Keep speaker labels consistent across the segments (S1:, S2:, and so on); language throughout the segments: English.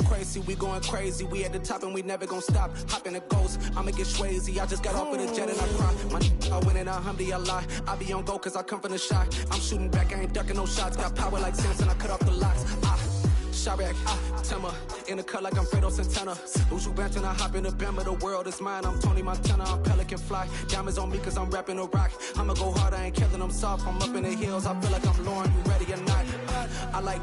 S1: Crazy, we going crazy. We at the top and we never gon' stop. Hop in a ghost, I'ma get swayzy. I just got off with a jet and I cry. My I win in a Humvee, I lie. I be on go cause I come from the shot. I'm shooting back, I ain't ducking no shots. Got power like Samson, I cut off the locks. Chirac, Timmer, in the cut like I'm Fredo Santana. Uju Banton, I hop in the Bama, the world is mine. I'm Tony Montana, I'm Pelican Fly. Diamonds on me cause I'm rapping a rock. I'ma go hard, I ain't killing them soft. I'm up in the hills, I feel like I'm Lauren, you ready or not? I like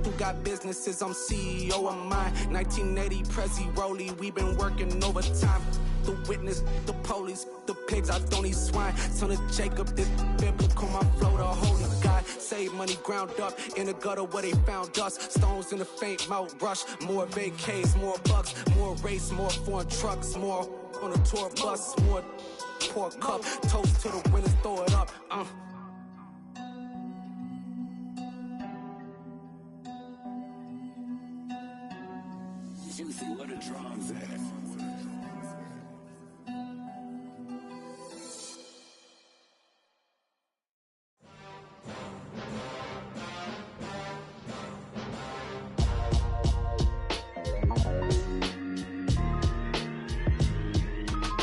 S1: who got businesses, I'm CEO of mine. 1980 Prezi Rolly, we been working overtime. The witness, the police, the pigs, I don't eat swine. Son of Jacob, this biblical, my flow, the holy God. Save money ground up in the gutter where they found us. Stones in the faint mouth rush. More vacays, more bucks, more race, more foreign trucks, more on a tour bus, more pour cup. Toast to the winners, throw it up.
S2: Juicy, where the drums at?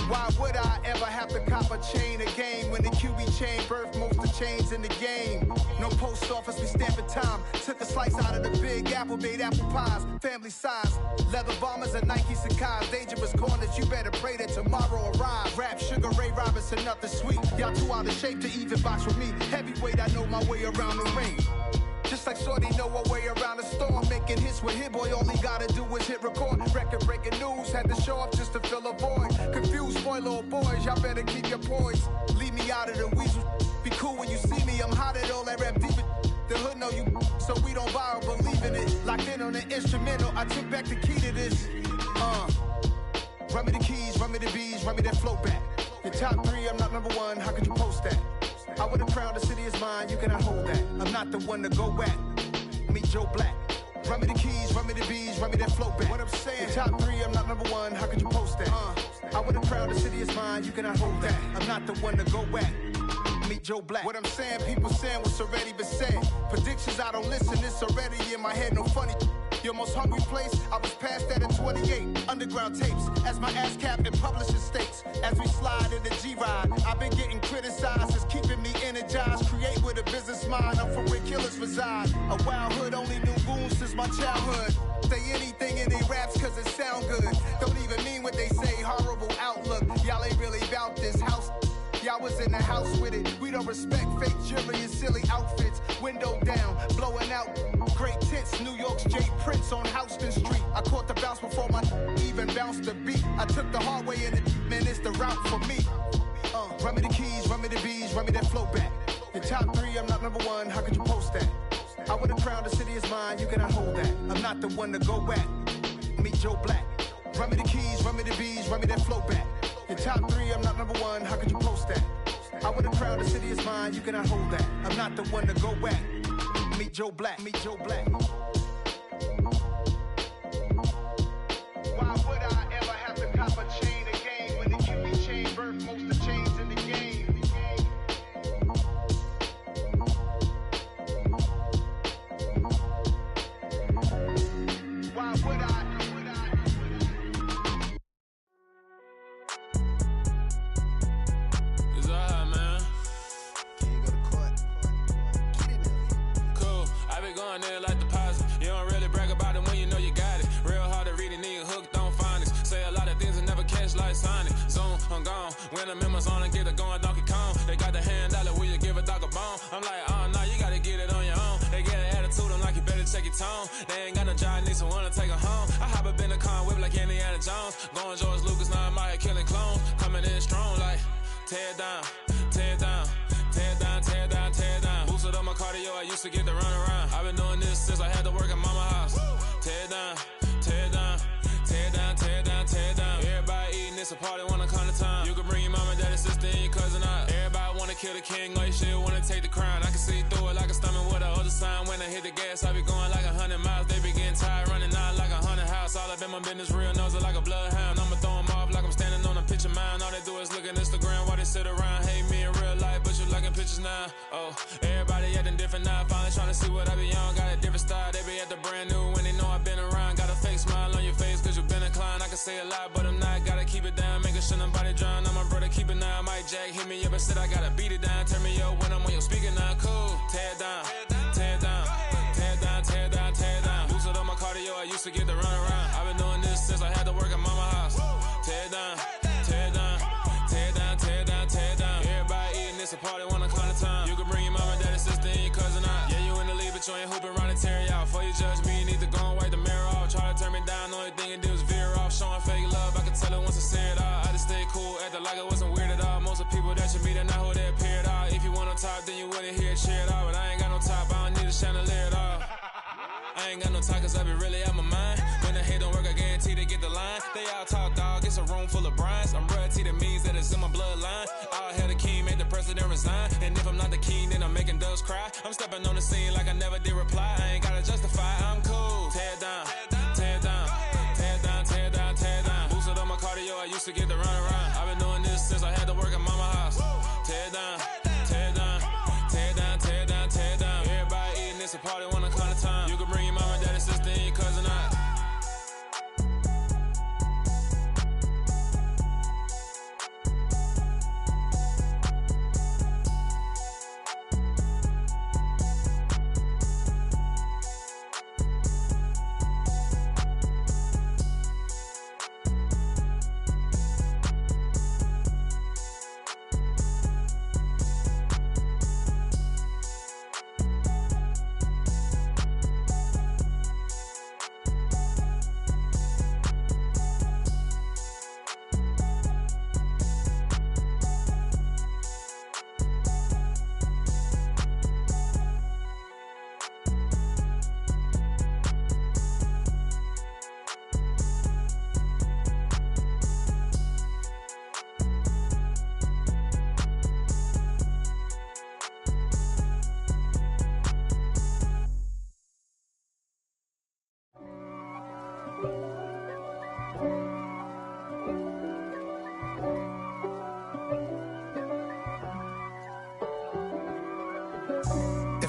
S3: Why would I ever have to cop a chain again when the QB chain birthed most of chains in the game? No post office, we stamping time. Took a slice out of the Big Apple, made apple pies, family size. Leather bombers and Nike Sacai's. Dangerous corners, you better pray that tomorrow arrives. Rap, Sugar Ray Robinson, nothing sweet. Y'all too out of shape to even box with me. Heavyweight, I know my way around the ring. Just like Shorty know her way around the storm. Making hits with Hit Boy, all he gotta do is hit record. Record breaking news, had to show up just to fill a void. Confused boy, little boys, y'all better keep your poise. Leave me out of the weasel. Be cool when you see me, I'm hot at all that rap deep. The hood know you, so we don't borrow, believe in it. Locked in on the instrumental, I took back the key to this. Run me the keys, run me the bees, run me that flow back. Your top three, I'm not number one, how could you post that? I would've crowned the city is mine, you cannot hold that. I'm not the one to go at. Meet Joe Black. Run me the keys, run me the bees, run me that flow back. What I'm saying, your top three, I'm not number one, how could you post that? I would've crowned the city is mine, you cannot hold that. I'm not the one to go at. Meet Joe Black. What I'm saying, people saying what's already been said. Predictions, I don't listen, it's already in my head, no funny. Your most hungry place, I was past that at 28. Underground tapes, as my ass cap in publishing states. As we slide in the G-Ride, I've been getting criticized, it's keeping me energized. Create with a business mind, I'm from where killers reside. A wild hood, only knew goons since my childhood. Say anything in they raps cause it sound good. Don't even mean what they say, horrible outlook. Y'all ain't really about this house. Y'all was in the house with it. We don't respect fake jewelry and silly outfits. Window down, blowing out great tits. New York's J. Prince on Houston Street. I caught the bounce before my even bounced the beat. I took the hard way in it, man, it's the route for me. Run me the keys, run me the bees, run me that flow back. Your top three, I'm not number one, how could you post that? I would've crowned the city is mine, you cannot hold that. I'm not the one to go at. Meet Joe Black. Run me the keys, run me the bees, run me that flow back. Your top three, I'm not number one, how could you post that? I would've crowned the city is mine, you cannot hold that. I'm not the one to go at. Meet Joe Black, meet Joe Black. Why would I ever have to cop a chain again when the QB chain birthed most of the chains in the game? Why would I?
S4: Like deposit. You don't really brag about it when you know you got it. Real hard to read it, nigga hooked on phonics. Say a lot of things and never catch like Sonic. Zoom, I'm gone. When the members on and get it going Donkey Kong. They got the hand dollar, will you give a dog a bone? I'm like, oh no, you gotta get it on your own. They get an attitude, I'm like, you better check your tone. They ain't got no job, need someone to take her home. I hop up in the car, whip like Indiana Jones. Going George Lucas, now I'm out here killing clones. Coming in strong like, tear down, tear down. Tear down, tear down, tear down. Boosted up my cardio, I used to get to run around. I've been doing this since I had to work at mama house. Tear down, tear down, tear down, tear down, tear down. Everybody eating, it's a party, wanna come to time. You can bring your mama, daddy, sister, and your cousin out. Everybody wanna kill the king, like shit, wanna take the crown. I can see through it like a stomach with a other sign. When I hit the gas, I be going like 100 miles. They be getting tired, running out like 100 house. All up in my business, real nose like a bloodhound. I'ma throw them off like I'm standing on a picture mound. All they do is sit around, hate me in real life, but you liking pictures now. Oh, everybody acting different now. Finally trying to see what I be on. Got a different style, they be at the brand new when they know I've been around. Got a fake smile on your face, cause you been inclined. I can say a lot, but I'm not. Gotta keep it down, making sure nobody drown. I'm my brother, keep it now. Mike Jack hit me up and said I gotta beat it down. Turn me up when I'm on your speaker now. Cool, tear it down, tear it down, tear it down, tear it down, tear it down. Boosted up my cardio, I used to get to run around. I've been doing this since I had to work at mama house. Tear it down, tear it down, tear it down, tear it down, tear it down. Everybody eating this a party, wanna climb the time. You can bring your mama, daddy, sister, and your cousin out. Yeah, you in the lead, but you ain't hooping around and tear out. Before you judge me, you need to go and wipe the mirror off. Try to turn me down, the only thing it did was veer off. Showing fake love, I can tell it once I say it all. I just stay cool, acting like it wasn't weird at all. Most of the people that you meet are not who they appear at all. If you want on top, then you wouldn't hear it cheer at all. But I ain't got no top, I don't need a chandelier at all. I ain't got no talk, cause I be really out my mind. When the hate don't work, I guarantee they get the line. They all talk, dog, it's a room full of Bryans. I'm royalty, that means that it's in my bloodline. All hail the king, made the president resign. And if I'm not the king, then I'm making doves cry. I'm stepping on the scene like I never did reply. I ain't gotta justify, I'm cool. Tear it down, tear it down, tear it down, tear it down, tear it down. Boosted on my cardio, I used to get to run around. I've been doing this since I had to work at mama house. Tear it down, tear it down, tear it down, tear it down, tear it down. Everybody eating this a party, wanna climb the time. You can bring your mama, daddy, sister, and your cousin out.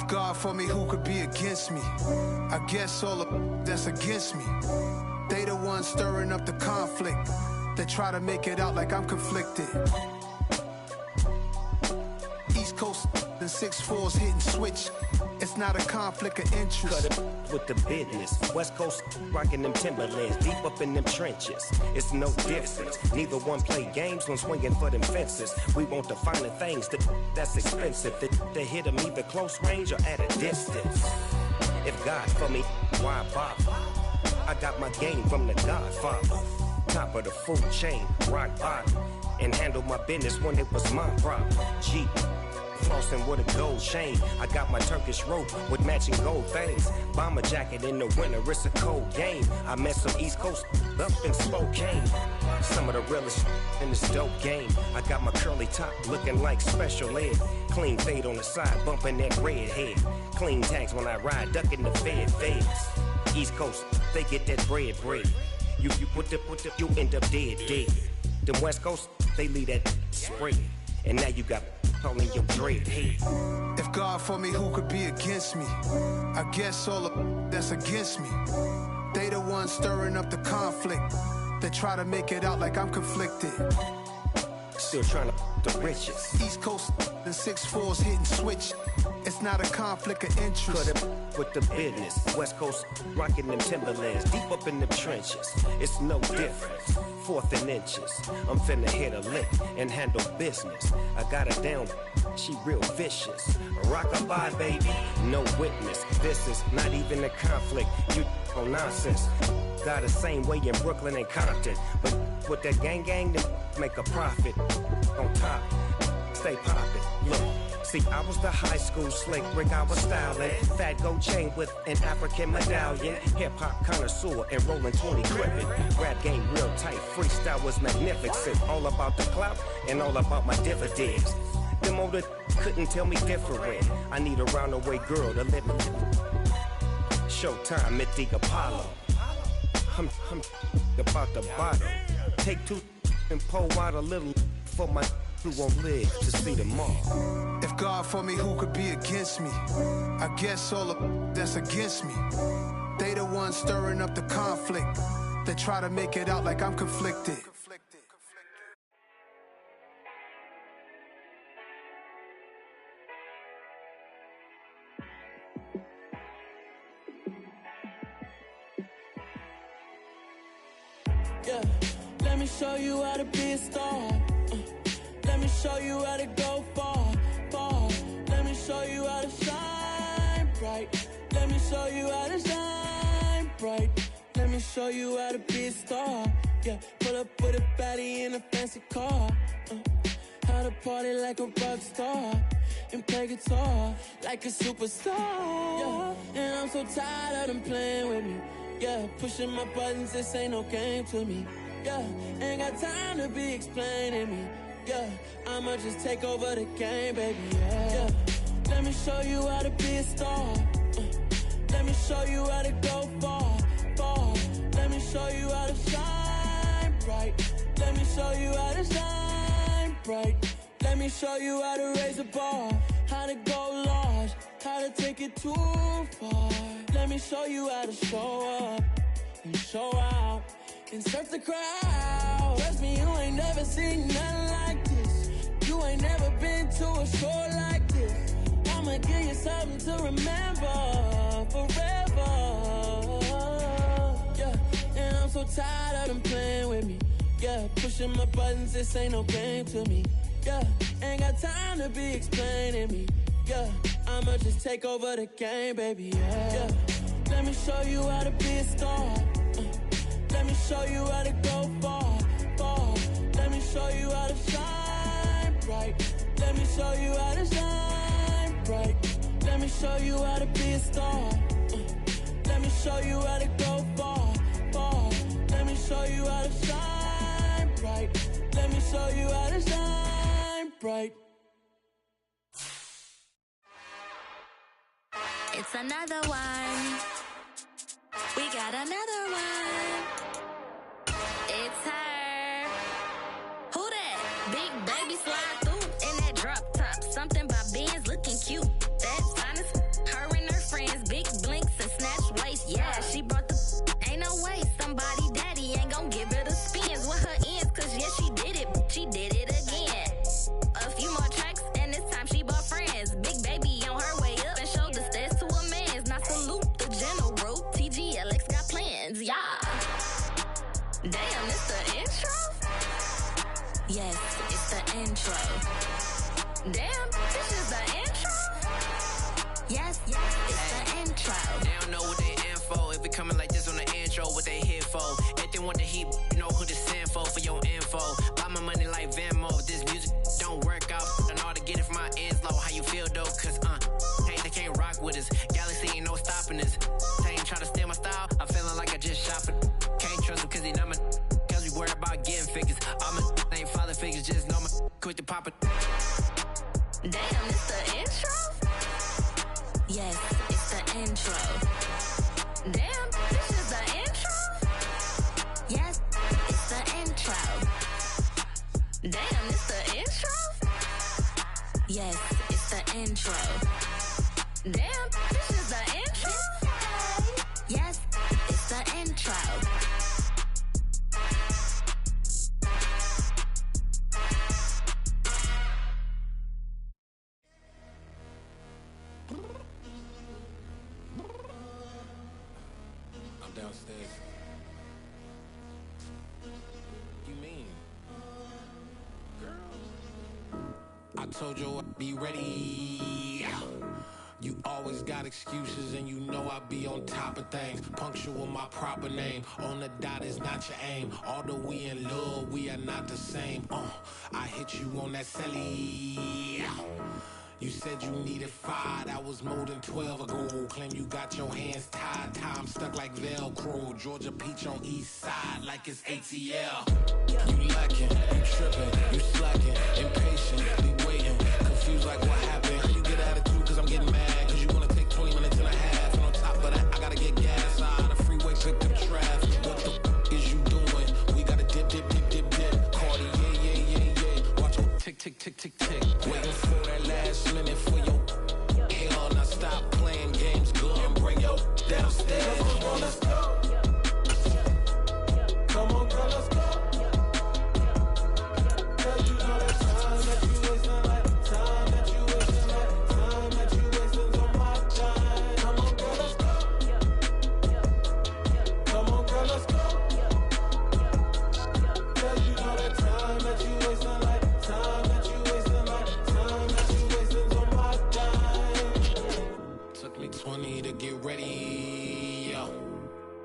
S3: God for me, who could be against me? I guess all of that's against me. They the ones stirring up the conflict. They try to make it out like I'm conflicted. East Coast and 6'4's hitting switch. It's not a conflict of interest.
S5: Cut it with the business. West Coast rocking them Timberlands, deep up in them trenches. It's no difference. Neither one play games when swinging for them fences. We want the finer things that's expensive. That hit them either close range or at a distance. If God for me, why bother? I got my game from the Godfather. Top of the food chain, rock bottom. And handle my business when it was my problem. G. Flossing with a gold chain. I got my Turkish rope with matching gold things. Bomber jacket in the winter, it's a cold game. I met some East Coast up in Spokane. Some of the realest in this dope game. I got my curly top looking like special ed. Clean fade on the side, bumping that red head. Clean tags when I ride, ducking the feds. East Coast, they get that bread. You you end up dead. Them West Coast, they leave that spread. And now you got all in your dread head.
S3: If God for me, who could be against me? I guess all of that's against me. They the ones stirring up the conflict. They try to make it out like I'm conflicted.
S5: Still trying to the riches.
S3: East Coast and 6'4's hitting switch. It's not a conflict of interest.
S5: Cut it with the business. West Coast rocking them Timberlands, deep up in them trenches. It's no difference. 4th and inches. I'm finna hit a lick and handle business. I got her down, she real vicious. Rock-a-bye, baby, no witness. This is not even a conflict. You on nonsense. Got the same way in Brooklyn and Compton. But with that gang, then make a profit. On top, stay poppin'. Look. See, I was the high school slick Rick, I was styling. Fat gold chain with an African medallion. Hip-hop connoisseur and rolling 20 crippin'. Rap game real tight, freestyle was magnificent. All about the clout and all about my dividends. Them older couldn't tell me different. I need a roundaway girl to let me. Showtime at the Apollo. I'm about the bottle. Take 2 and pour out a little for my who won't live to see tomorrow.
S3: If God for me, who could be against me? I guess all the that's against me. They the ones stirring up the conflict. They try to make it out like I'm conflicted.
S6: Yeah, let me show you how to be a star. Let me show you how to go far, far. Let me show you how to shine bright. Let me show you how to shine bright. Let me show you how to be a star. Yeah, pull up with a baddie in a fancy car. How to party like a rock star and play guitar like a superstar. Yeah, and I'm so tired of them playing with me. Yeah, pushing my buttons, this ain't no game to me. Yeah, ain't got time to be explaining me. Yeah, I'ma just take over the game, baby. Yeah, let me show you how to be a star. Let me show you how to go far, far. Let me show you how to shine bright. Let me show you how to shine bright. Let me show you how to raise a bar, how to go large, how to take it too far. Let me show you how to show up and show out and surf the crowd. Trust me, you ain't never seen nothing like this. You ain't never been to a show like this. I'ma give you something to remember forever. Yeah, and I'm so tired of them playing with me. Yeah, pushing my buttons, this ain't no game to me. Yeah, ain't got time to be explaining me. Yeah, I'ma just take over the game, baby. Yeah, let me show you how to be a star. Let me show you how to go far, far. Let me show you how to shine bright. Let me show you how to shine bright. Let me show you how to be a star. Let me show you how to go far, far. Let me show you how to shine bright. Let me show you how to shine bright.
S7: It's another one. We got another one. It's her. Who that? Big baby slide through in that drop top. Something about Benz looking cute. That's honest. Her and her friends, big blinks and snatch waist. Yeah, she brought the. Ain't no way somebody daddy ain't gon' give her the spins with her ends. Cause yeah, she did it. She did it again. A few more tracks and this time she bought friends. Big baby on her way up and showed the stairs to a man's. Now salute the general. TGLX got plans, yeah. Damn, it's the intro? Yes, it's the intro. Damn, this is the intro? Yes, it's the intro.
S8: They don't know what they in for. If we coming like this on the intro, what they here for? If they want the heat, you know who to send for your info. Buy my money like Venmo. This music don't work out. And all to get it from my ends low. How you feel though? Cause they can't rock with us. Galaxy ain't no stopping us. They ain't try to steal my style. I'm feeling like I just shot for. Can't trust him cause he not my. Cause we worried about getting figures. All my ain't father figures. Just know my quit the pop it.
S7: Damn, it's the intro? Yes, it's the intro. Damn, this is the intro? Yes, it's the intro. Damn, it's the intro? Yes, it's the intro. Damn, this is the intro? Yes, it's the intro.
S4: I'm downstairs. You mean? Girl. I told you I'd be ready. You always got excuses and you know I be on top of things. Punctual my proper name. On the dot is not your aim. Although we in love, we are not the same. I hit you on that celly. You said you needed 5, that was more than 12 ago. Claim you got your hands tied, time stuck like Velcro. Georgia Peach on east side like it's ATL. You lacking, you tripping, you slacking, impatient, be waiting, confused like what happened. How you get attitude cause I'm getting mad, cause you wanna take 20 minutes and a half. And on top of that, I gotta get gas out of the freeway, pick up traffic. What the is you doing? We gotta dip, dip, dip, dip, dip. Cardi, yeah. Watch your tick
S9: tick, tick, tick, tick, tick. Waiting for that last minute for your hell. Now stop playing games, go and bring your downstairs. Come on, let's go. Come on, girl, let's go. Girl, you know that time that you wasting, like time that you wasting, like time that you wasting on my time. Come on, girl, let's go. Come on, girl, let's go. Girl, you know that time that you wasting, like time that you wasting, like time that you wasting on my time. Took me 20 to get ready, yo.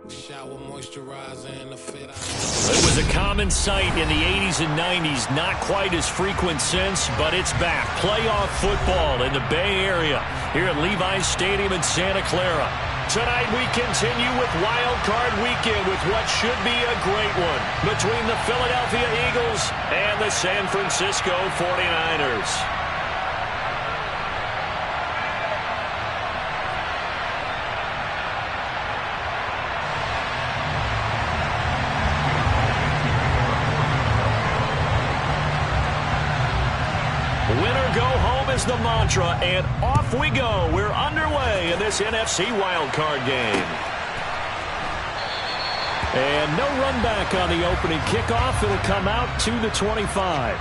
S9: Shower moisturizer and a fit.
S10: It was a common sight in the 80s and 90s, not quite as frequent since, but it's back. Playoff football in the Bay Area here at Levi's Stadium in Santa Clara. Tonight we continue with Wild Card Weekend with what should be a great one between the Philadelphia Eagles and the San Francisco 49ers. Winner go home is the mantra, and off we go. We're underway in this NFC wildcard game. And no run back on the opening kickoff. It'll come out to the 25.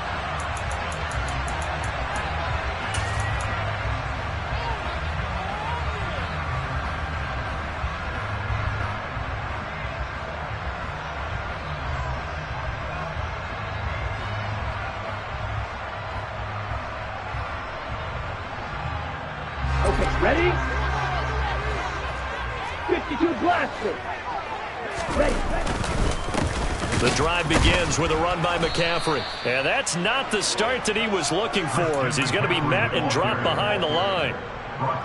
S11: Ready? 52 blaster. Ready.
S10: The drive begins with a run by McCaffrey. And that's not the start that he was looking for, as he's going to be met and dropped behind the line.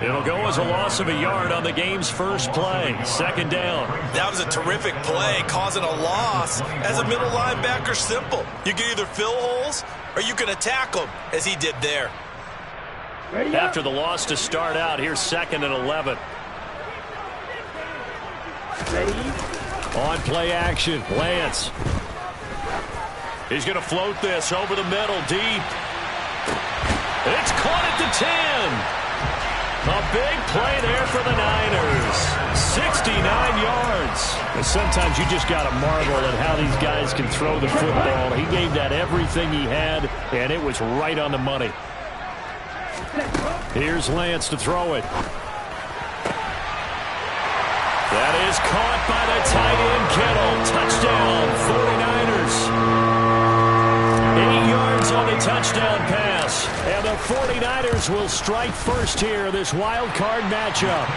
S10: It'll go as a loss of a yard on the game's first play. Second down.
S12: That was a terrific play, causing a loss. As a middle linebacker, simple. You can either fill holes or you can attack them, as he did there.
S10: After the loss to start out, here's 2nd and 11. On play action, Lance. He's going to float this over the middle, deep. It's caught at the 10. A big play there for the Niners. 69 yards. And sometimes you just got to marvel at how these guys can throw the football. He gave that everything he had, and it was right on the money. Here's Lance to throw it. That is caught by the tight end, Kittle. Touchdown, 49ers. 8 yards on the touchdown pass. And the 49ers will strike first here, this wild card matchup.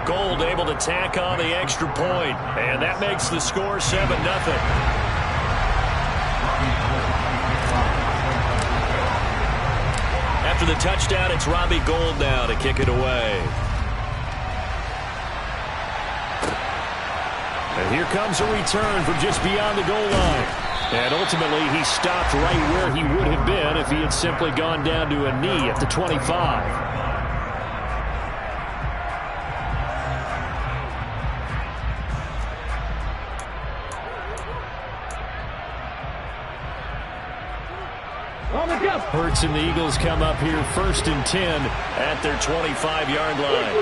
S10: Gold able to tack on the extra point. And that makes the score 7-0. After the touchdown, it's Robbie Gould now to kick it away. And here comes a return from just beyond the goal line. And ultimately, he stopped right where he would have been if he had simply gone down to a knee at the 25. Hurts and the Eagles come up here 1st and 10 at their 25-yard line.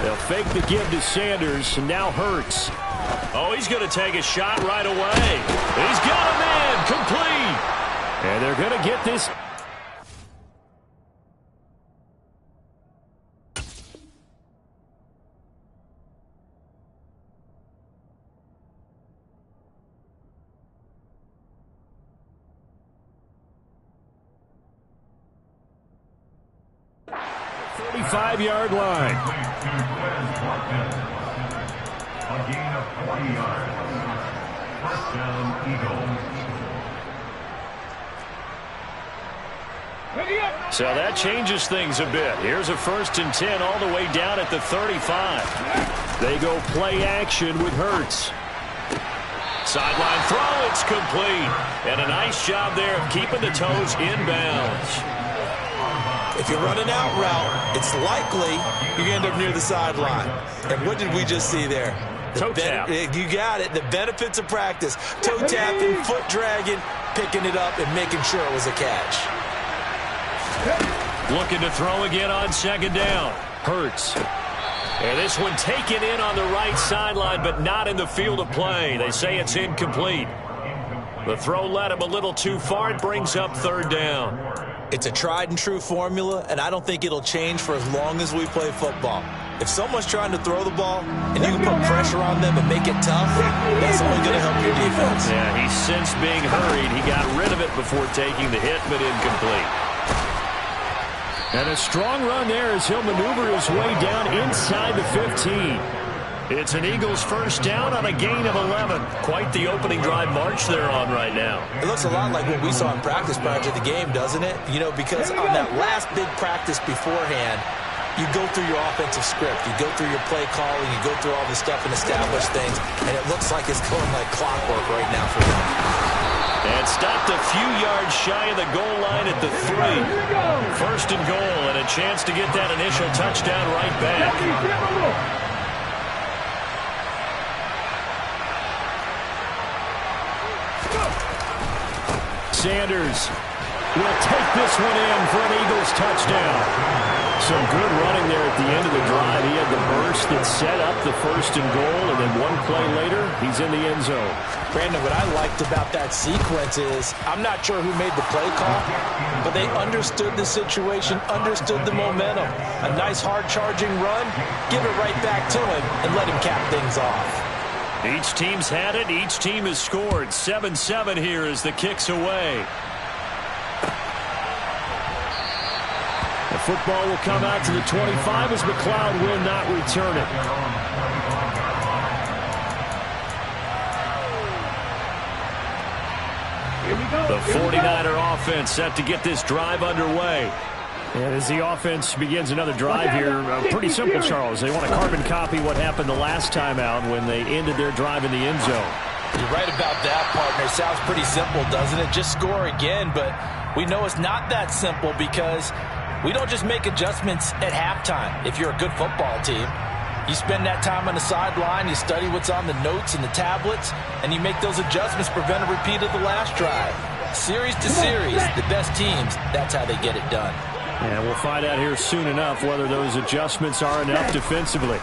S10: They'll fake the give to Sanders, and now Hurts. Oh, he's going to take a shot right away. He's got a man, complete. And they're going to get this. Five-yard line.
S13: A gain of 20 yards. First down, Eagles.
S10: So that changes things a bit. Here's a 1st and 10 all the way down at the 35. They go play action with Hurts. Sideline throw, it's complete. And a nice job there of keeping the toes inbounds.
S12: If you run an out route, it's likely you end up near the sideline. And what did we just see there?
S10: Toe tap.
S12: You got it. The benefits of practice. Toe tapping, foot dragging, picking it up, and making sure it was a catch.
S10: Looking to throw again on second down. Hurts. And this one taken in on the right sideline, but not in the field of play. They say it's incomplete. The throw led him a little too far. It brings up third down.
S12: It's a tried and true formula, and I don't think it'll change for as long as we play football. If someone's trying to throw the ball and you can put pressure on them and make it tough, that's only going to help your defense.
S10: Yeah, he's since being hurried. He got rid of it before taking the hit, but incomplete. And a strong run there as he'll maneuver his way down inside the 15. It's an Eagles first down on a gain of 11. Quite the opening drive march they're on right now.
S12: It looks a lot like what we saw in practice prior to the game, doesn't it? You know, because on that last big practice beforehand, you go through your offensive script. You go through your play calling. You go through all the stuff and establish things. And it looks like it's going like clockwork right now for them.
S10: And stopped a few yards shy of the goal line at the 3. First and goal, and a chance to get that initial touchdown right back. Sanders will take this one in for an Eagles touchdown. Some good running there at the end of the drive. He had the burst that set up the first and goal, and then one play later, he's in the end zone.
S12: Brandon, what I liked about that sequence is I'm not sure who made the play call, but they understood the situation, understood the momentum. A nice hard-charging run, give it right back to him, and let him cap things off.
S10: Each team's had it. Each team has scored. 7-7 here as the kick's away. The football will come out to the 25 as McLeod will not return it. The 49er offense set to get this drive underway. And as the offense begins another drive here, pretty simple, Charles. They want to carbon copy what happened the last time out when they ended their drive in the end zone.
S12: You're right about that, partner. It sounds pretty simple, doesn't it? Just score again, but we know it's not that simple because we don't just make adjustments at halftime. If you're a good football team, you spend that time on the sideline, you study what's on the notes and the tablets, and you make those adjustments, prevent a repeat of the last drive. Series to series, the best teams, that's how they get it done.
S10: And we'll find out here soon enough whether those adjustments are enough defensively.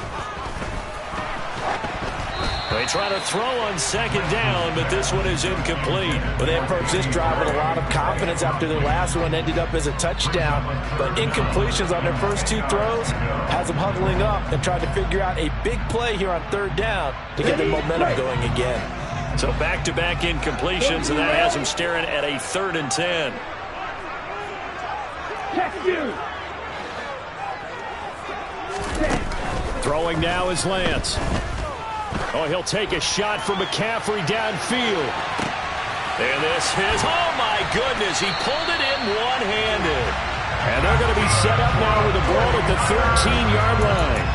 S10: They try to throw on second down, but this one is incomplete.
S12: Well, they approached this drive with a lot of confidence after their last one ended up as a touchdown. But incompletions on their first two throws has them huddling up and trying to figure out a big play here on third down to get the momentum going again.
S10: So back-to-back incompletions, and that has them staring at a 3rd and 10. Throwing now is Lance. Oh, he'll take a shot from McCaffrey downfield. And this is, oh my goodness, he pulled it in one-handed. And they're going to be set up now with the ball at the 13-yard line.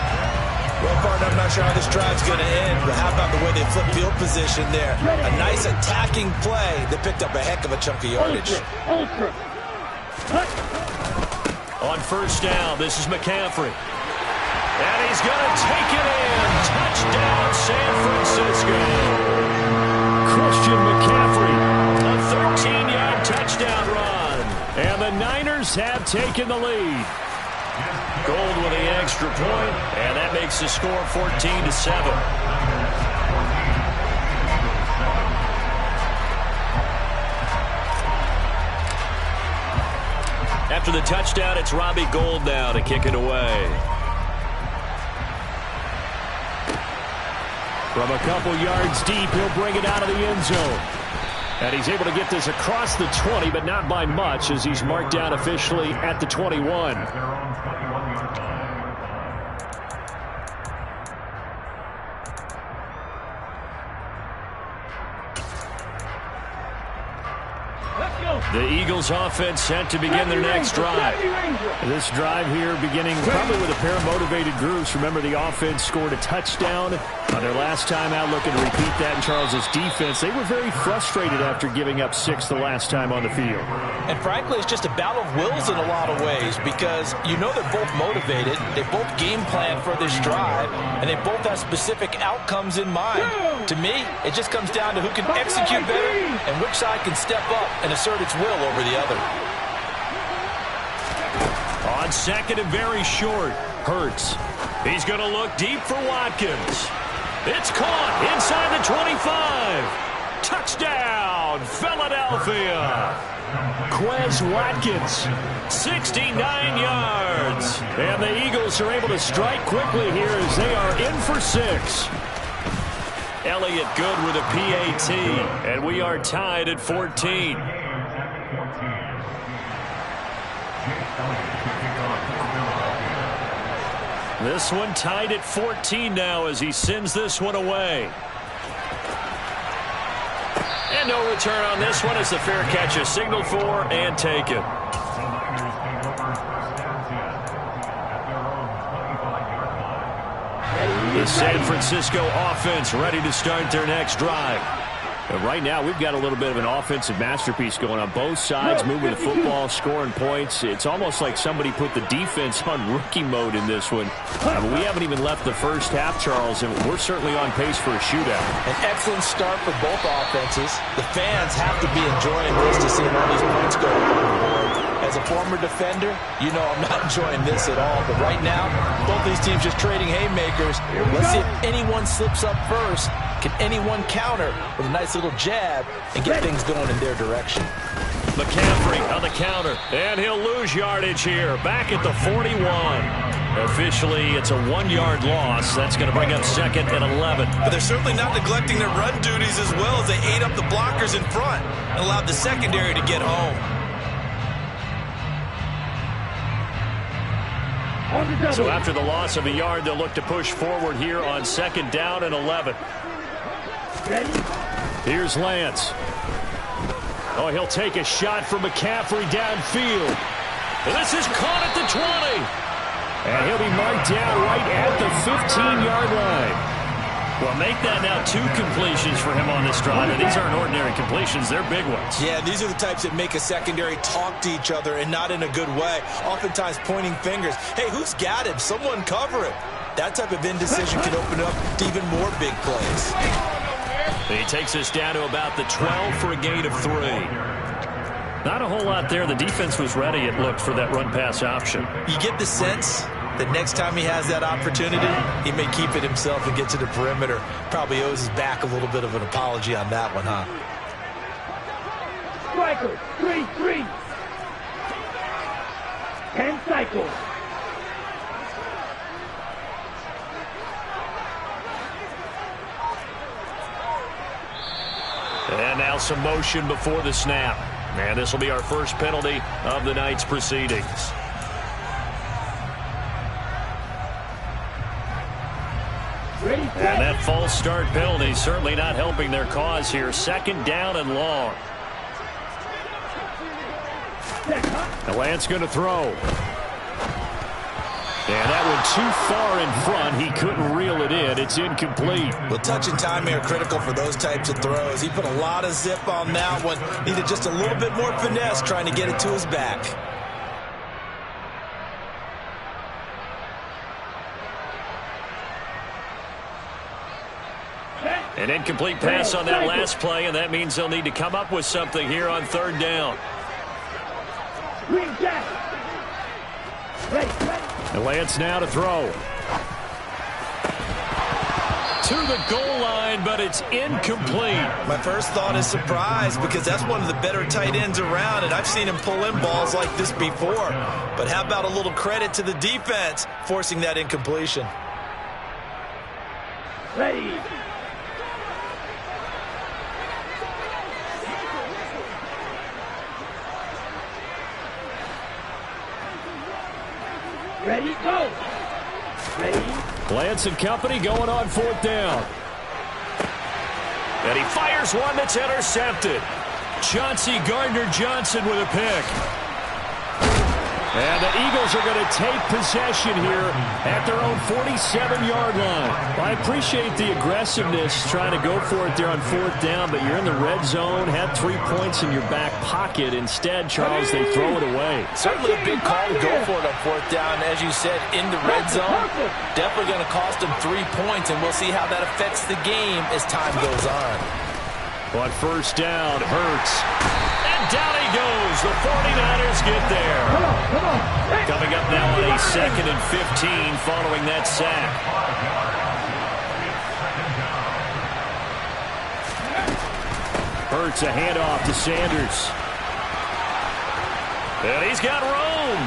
S12: Well, partner, I'm not sure how this drive's going to end, but how about the way they flip field position there? A nice attacking play that picked up a heck of a chunk of yardage.
S10: On first down, this is McCaffrey. And he's going to take it in. Touchdown, San Francisco. Christian McCaffrey, a 13-yard touchdown run. And the Niners have taken the lead. Gold with the extra point, and that makes the score 14-7. After the touchdown, it's Robbie Gould now to kick it away. From a couple yards deep, he'll bring it out of the end zone. And he's able to get this across the 20, but not by much, as he's marked down officially at the 21. The Eagles offense set to begin their next drive. This drive here beginning probably with a pair of motivated groups. Remember, the offense scored a touchdown On their last time out, looking to repeat that in Charles's defense. They were very frustrated after giving up 6 the last time on the field.
S12: And frankly, it's just a battle of wills in a lot of ways because you know they're both motivated. They both game plan for this drive, and they both have specific outcomes in mind. To me, it just comes down to who can execute better and which side can step up and assert its will over the other.
S10: On second and very short, Hurts. He's going to look deep for Watkins. It's caught inside the 25. Touchdown, Philadelphia. Quez Watkins, 69 yards. And the Eagles are able to strike quickly here as they are in for 6. Elliott good with a PAT. And we are tied at 14. This one tied at 14 now as he sends this one away. And no return on this one as the fair catch is signaled for and taken. The San Francisco offense ready to start their next drive. And right now, we've got a little bit of an offensive masterpiece going on both sides, moving the football, scoring points. It's almost like somebody put the defense on rookie mode in this one. We haven't even left the first half, Charles, and we're certainly on pace for a shootout.
S12: An excellent start for both offenses. The fans have to be enjoying this to see all these points go up on the board. As a former defender, you know I'm not enjoying this at all. But right now, both these teams just trading haymakers. Let's see if anyone slips up first. Can anyone counter with a nice little jab and get things going in their direction?
S10: McCaffrey on the counter, and he'll lose yardage here. Back at the 41. Officially, it's a 1-yard loss. That's going to bring up second and 11.
S14: But they're certainly not neglecting their run duties as well as they ate up the blockers in front and allowed the secondary to get home.
S10: So after the loss of a yard, they'll look to push forward here on second down and 11. Here's Lance. Oh, he'll take a shot from McCaffrey downfield. And this is caught at the 20. And he'll be marked down right at the 15-yard line. Well, make that now 2 completions for him on this drive. And these aren't ordinary completions. They're big ones.
S14: Yeah, these are the types that make a secondary talk to each other and not in a good way. Oftentimes pointing fingers. Hey, who's got him? Someone cover him. That type of indecision can open up to even more big plays.
S10: He takes us down to about the 12 for a gain of 3. Not a whole lot there. The defense was ready, it looked, for that run-pass option.
S14: You get the sense that next time he has that opportunity, he may keep it himself and get to the perimeter. Probably owes his back a little bit of an apology on that one, huh?
S11: Striker, 3-3. 10 cycles.
S10: And now some motion before the snap. And this will be our first penalty of the night's proceedings. And that false start penalty certainly not helping their cause here. Second down and long. And Lance going to throw. And that one too far in front. He couldn't reel it in. It's incomplete.
S14: Well, touch and time here critical for those types of throws. He put a lot of zip on that one. Needed just a little bit more finesse trying to get it to his back.
S10: An incomplete pass on that last play, and that means they'll need to come up with something here on third down. And Lance now to throw. To the goal line, but it's incomplete.
S14: My first thought is surprise because that's one of the better tight ends around, and I've seen him pull in balls like this before. But how about a little credit to the defense forcing that incompletion?
S11: Ready. Ready, go. Ready.
S10: Lance and company going on fourth down. And he fires one that's intercepted. Chauncey Gardner-Johnson with a pick. And the Eagles are going to take possession here at their own 47-yard line. I appreciate the aggressiveness trying to go for it there on 4th down, but you're in the red zone, had 3 points in your back pocket. Instead, Charles, they throw it away.
S12: Certainly a big call to go for it on 4th down. As you said, in the red zone, definitely going to cost them 3 points, and we'll see how that affects the game as time goes on.
S10: On 1st down, Hurts. And down he goes. The 49ers get there. Coming up now on a 2nd and 15 following that sack. Hurts, a handoff to Sanders. And he's got room.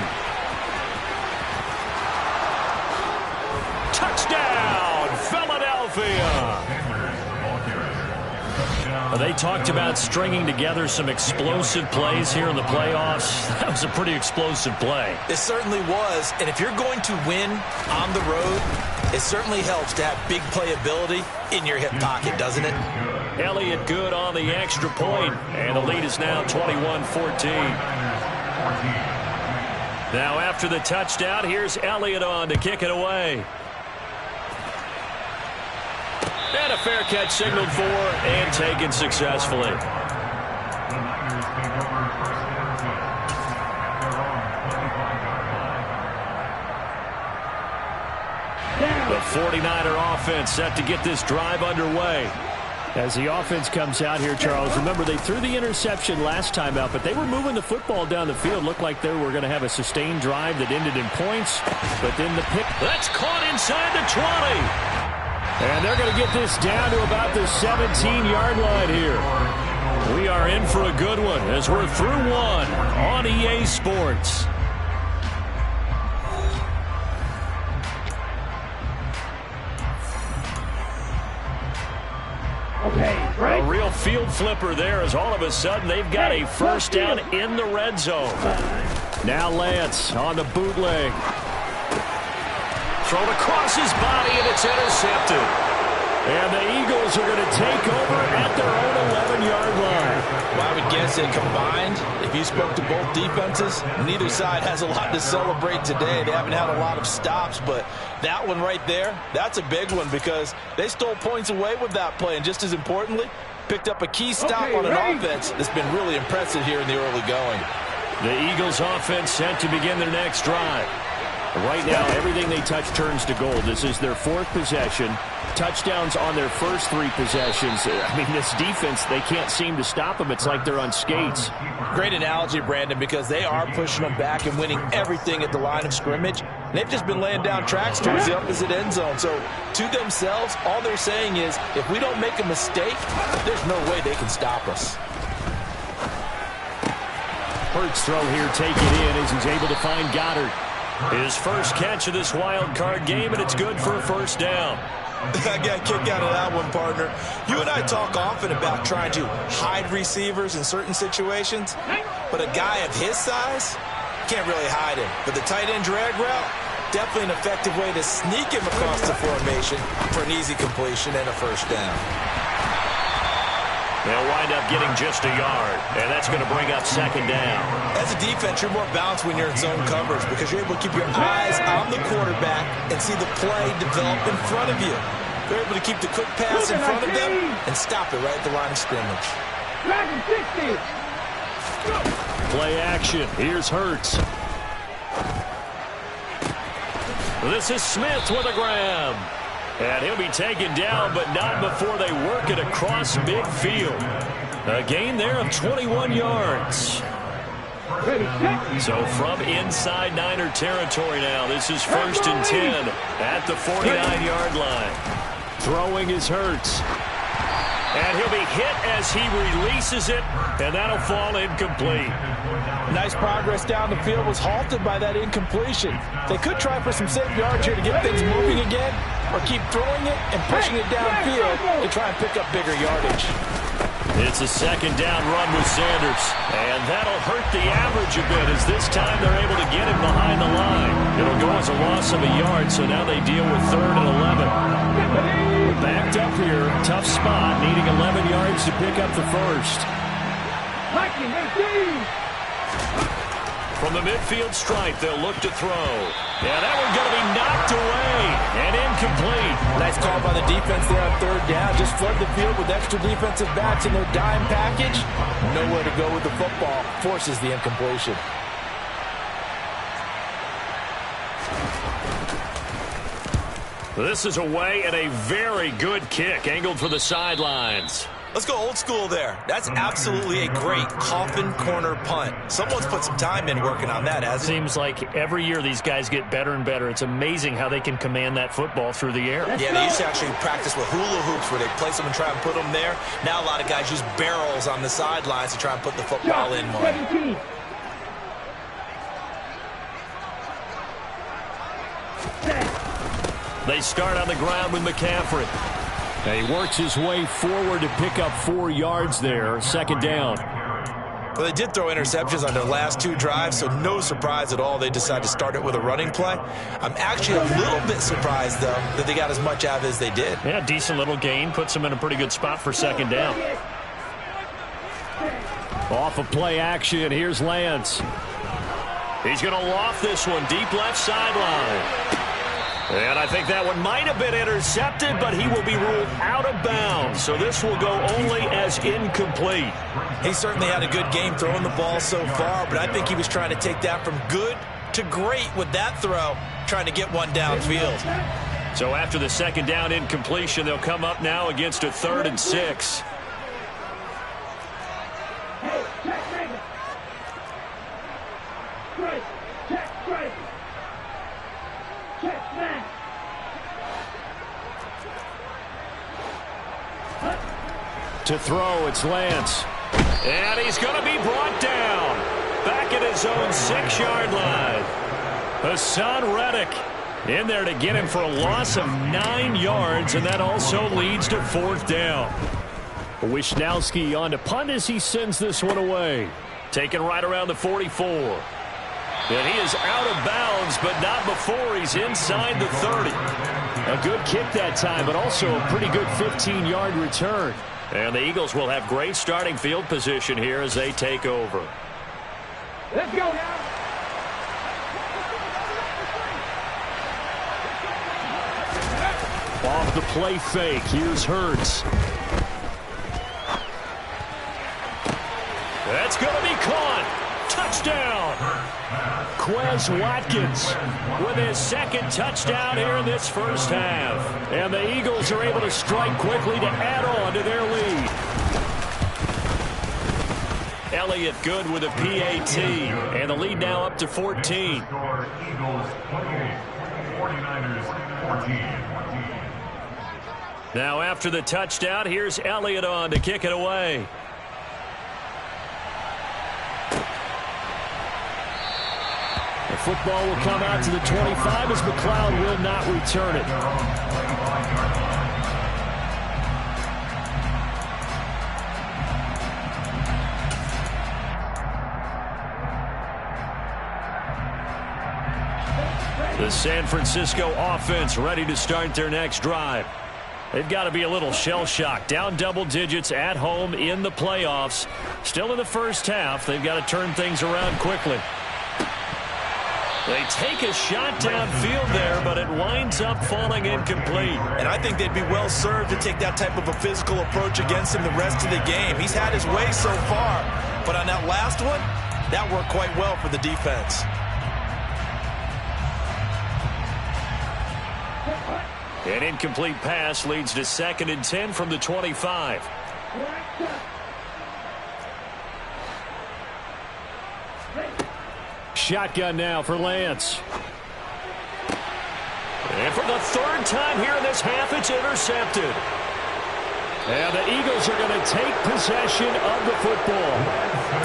S10: Touchdown, Philadelphia. They talked about stringing together some explosive plays here in the playoffs. That was a pretty explosive play.
S14: It certainly was. And if you're going to win on the road, it certainly helps to have big playability in your hip pocket, doesn't it?
S10: Elliott good on the extra point, and the lead is now 21-14. Now after the touchdown, here's Elliott on to kick it away. And a fair catch signaled for and taken successfully. The 49er offense set to get this drive underway. As the offense comes out here, Charles, remember they threw the interception last time out, but they were moving the football down the field. Looked like they were going to have a sustained drive that ended in points, but then the pick. That's caught inside the 20. And they're going to get this down to about the 17-yard line here. We are in for a good one as we're through one on EA Sports. A real field flipper there as all of a sudden they've got a first down in the red zone. Now Lance on the bootleg. Thrown across his body, and it's intercepted. And the Eagles are going to take over at their own 11-yard line.
S12: Well, I would guess that combined, if you spoke to both defenses, neither side has a lot to celebrate today. They haven't had a lot of stops, but that one right there, that's a big one because they stole points away with that play. And just as importantly, picked up a key stop on an offense that's been really impressive here in the early going.
S10: The Eagles offense set to begin their next drive. Right now, everything they touch turns to gold. This is their 4th possession. Touchdowns on their first 3 possessions. I mean, this defense, they can't seem to stop them. It's like they're on skates.
S12: Great analogy, Brandon, because they are pushing them back and winning everything at the line of scrimmage. They've just been laying down tracks towards the opposite end zone. So, to themselves, all they're saying is, if we don't make a mistake, there's no way they can stop us.
S10: Hurts throw here, take it in as he's able to find Goddard. His first catch of this wild card game, and it's good for a first down.
S14: I got a kick out of that one, partner. You and I talk often about trying to hide receivers in certain situations, but a guy of his size can't really hide him. But the tight end drag route, definitely an effective way to sneak him across the formation for an easy completion and a first down.
S10: They'll wind up getting just a yard, and that's going to bring up 2nd down.
S14: As a defense, you're more balanced when you're in zone coverage because you're able to keep your eyes on the quarterback and see the play develop in front of you. You're able to keep the quick pass in front of them and stop it right at the line of scrimmage.
S10: Play action. Here's Hurts. This is Smith with a grab. And he'll be taken down, but not before they work it across midfield. A gain there of 21 yards. So from inside Niner territory now, this is 1st and 10 at the 49-yard line. Throwing is Hurts. And he'll be hit as he releases it, and that'll fall incomplete.
S12: Nice progress down the field, was halted by that incompletion. They could try for some safe yards here to get things moving again, or keep throwing it and pushing it downfield to try and pick up bigger yardage.
S10: It's a 2nd down run with Sanders, and that'll hurt the average a bit as this time they're able to get him behind the line. It'll go as a loss of a yard, so now they deal with 3rd and 11. Backed up here, tough spot, needing 11 yards to pick up the first. From the midfield stripe, they'll look to throw. Yeah, that one's going to be knocked away and incomplete.
S12: Nice call by the defense there on third down. Just flood the field with extra defensive backs in their dime package. Nowhere to go with the football. Forces the incompletion.
S10: This is away and a very good kick, angled for the sidelines.
S14: Let's go old school there. That's absolutely a great coffin corner punt. Someone's put some time in working on that, hasn't it?
S15: Seems like every year these guys get better and better. It's amazing how they can command that football through the air.
S14: Yeah, they used to actually practice with hula hoops where they place them and try and put them there. Now a lot of guys use barrels on the sidelines to try and put the football in more.
S11: 17.
S10: They start on the ground with McCaffrey. And he works his way forward to pick up 4 yards there. Second down.
S14: Well, they did throw interceptions on their last 2 drives, so no surprise at all they decided to start it with a running play. I'm actually a little bit surprised, though, that they got as much out of it as they did.
S15: Yeah, decent little gain. Puts them in a pretty good spot for second down.
S10: Off of play action, here's Lance. He's going to loft this one deep left sideline. And I think that one might have been intercepted, but he will be ruled out of bounds. So this will go only as incomplete.
S14: He certainly had a good game throwing the ball so far, but I think he was trying to take that from good to great with that throw, trying to get one downfield.
S10: So after the second down incompletion, they'll come up now against a 3rd and 6. To throw, it's Lance. And he's going to be brought down. Back at his own 6-yard line. Hassan Reddick in there to get him for a loss of 9 yards, and that also leads to 4th down. Wisnowski on to punt as he sends this one away. Taken right around the 44. And he is out of bounds, but not before he's inside the 30. A good kick that time, but also a pretty good 15-yard return. And the Eagles will have great starting field position here as they take over.
S11: Let's go now.
S10: Off the play fake, here's Hurts. That's going to be caught. Touchdown. Quez Watkins with his 2nd touchdown here in this first half. And the Eagles are able to strike quickly to add on to their lead. Elliott good with a PAT. And the lead now up to 14.
S13: Eagles 28, 49ers 14.
S10: Now after the touchdown, here's Elliott on to kick it away. The football will come out to the 25 as McLeod will not return it. The San Francisco offense ready to start their next drive. They've got to be a little shell-shocked. Down double digits at home in the playoffs. Still in the first half. They've got to turn things around quickly. They take a shot downfield there, but it winds up falling incomplete.
S14: And I think they'd be well served to take that type of a physical approach against him the rest of the game. He's had his way so far, but on that last one, that worked quite well for the defense.
S10: An incomplete pass leads to 2nd and 10 from the 25. Shotgun now for Lance. And for the 3rd time here in this half, it's intercepted. And the Eagles are going to take possession of the football.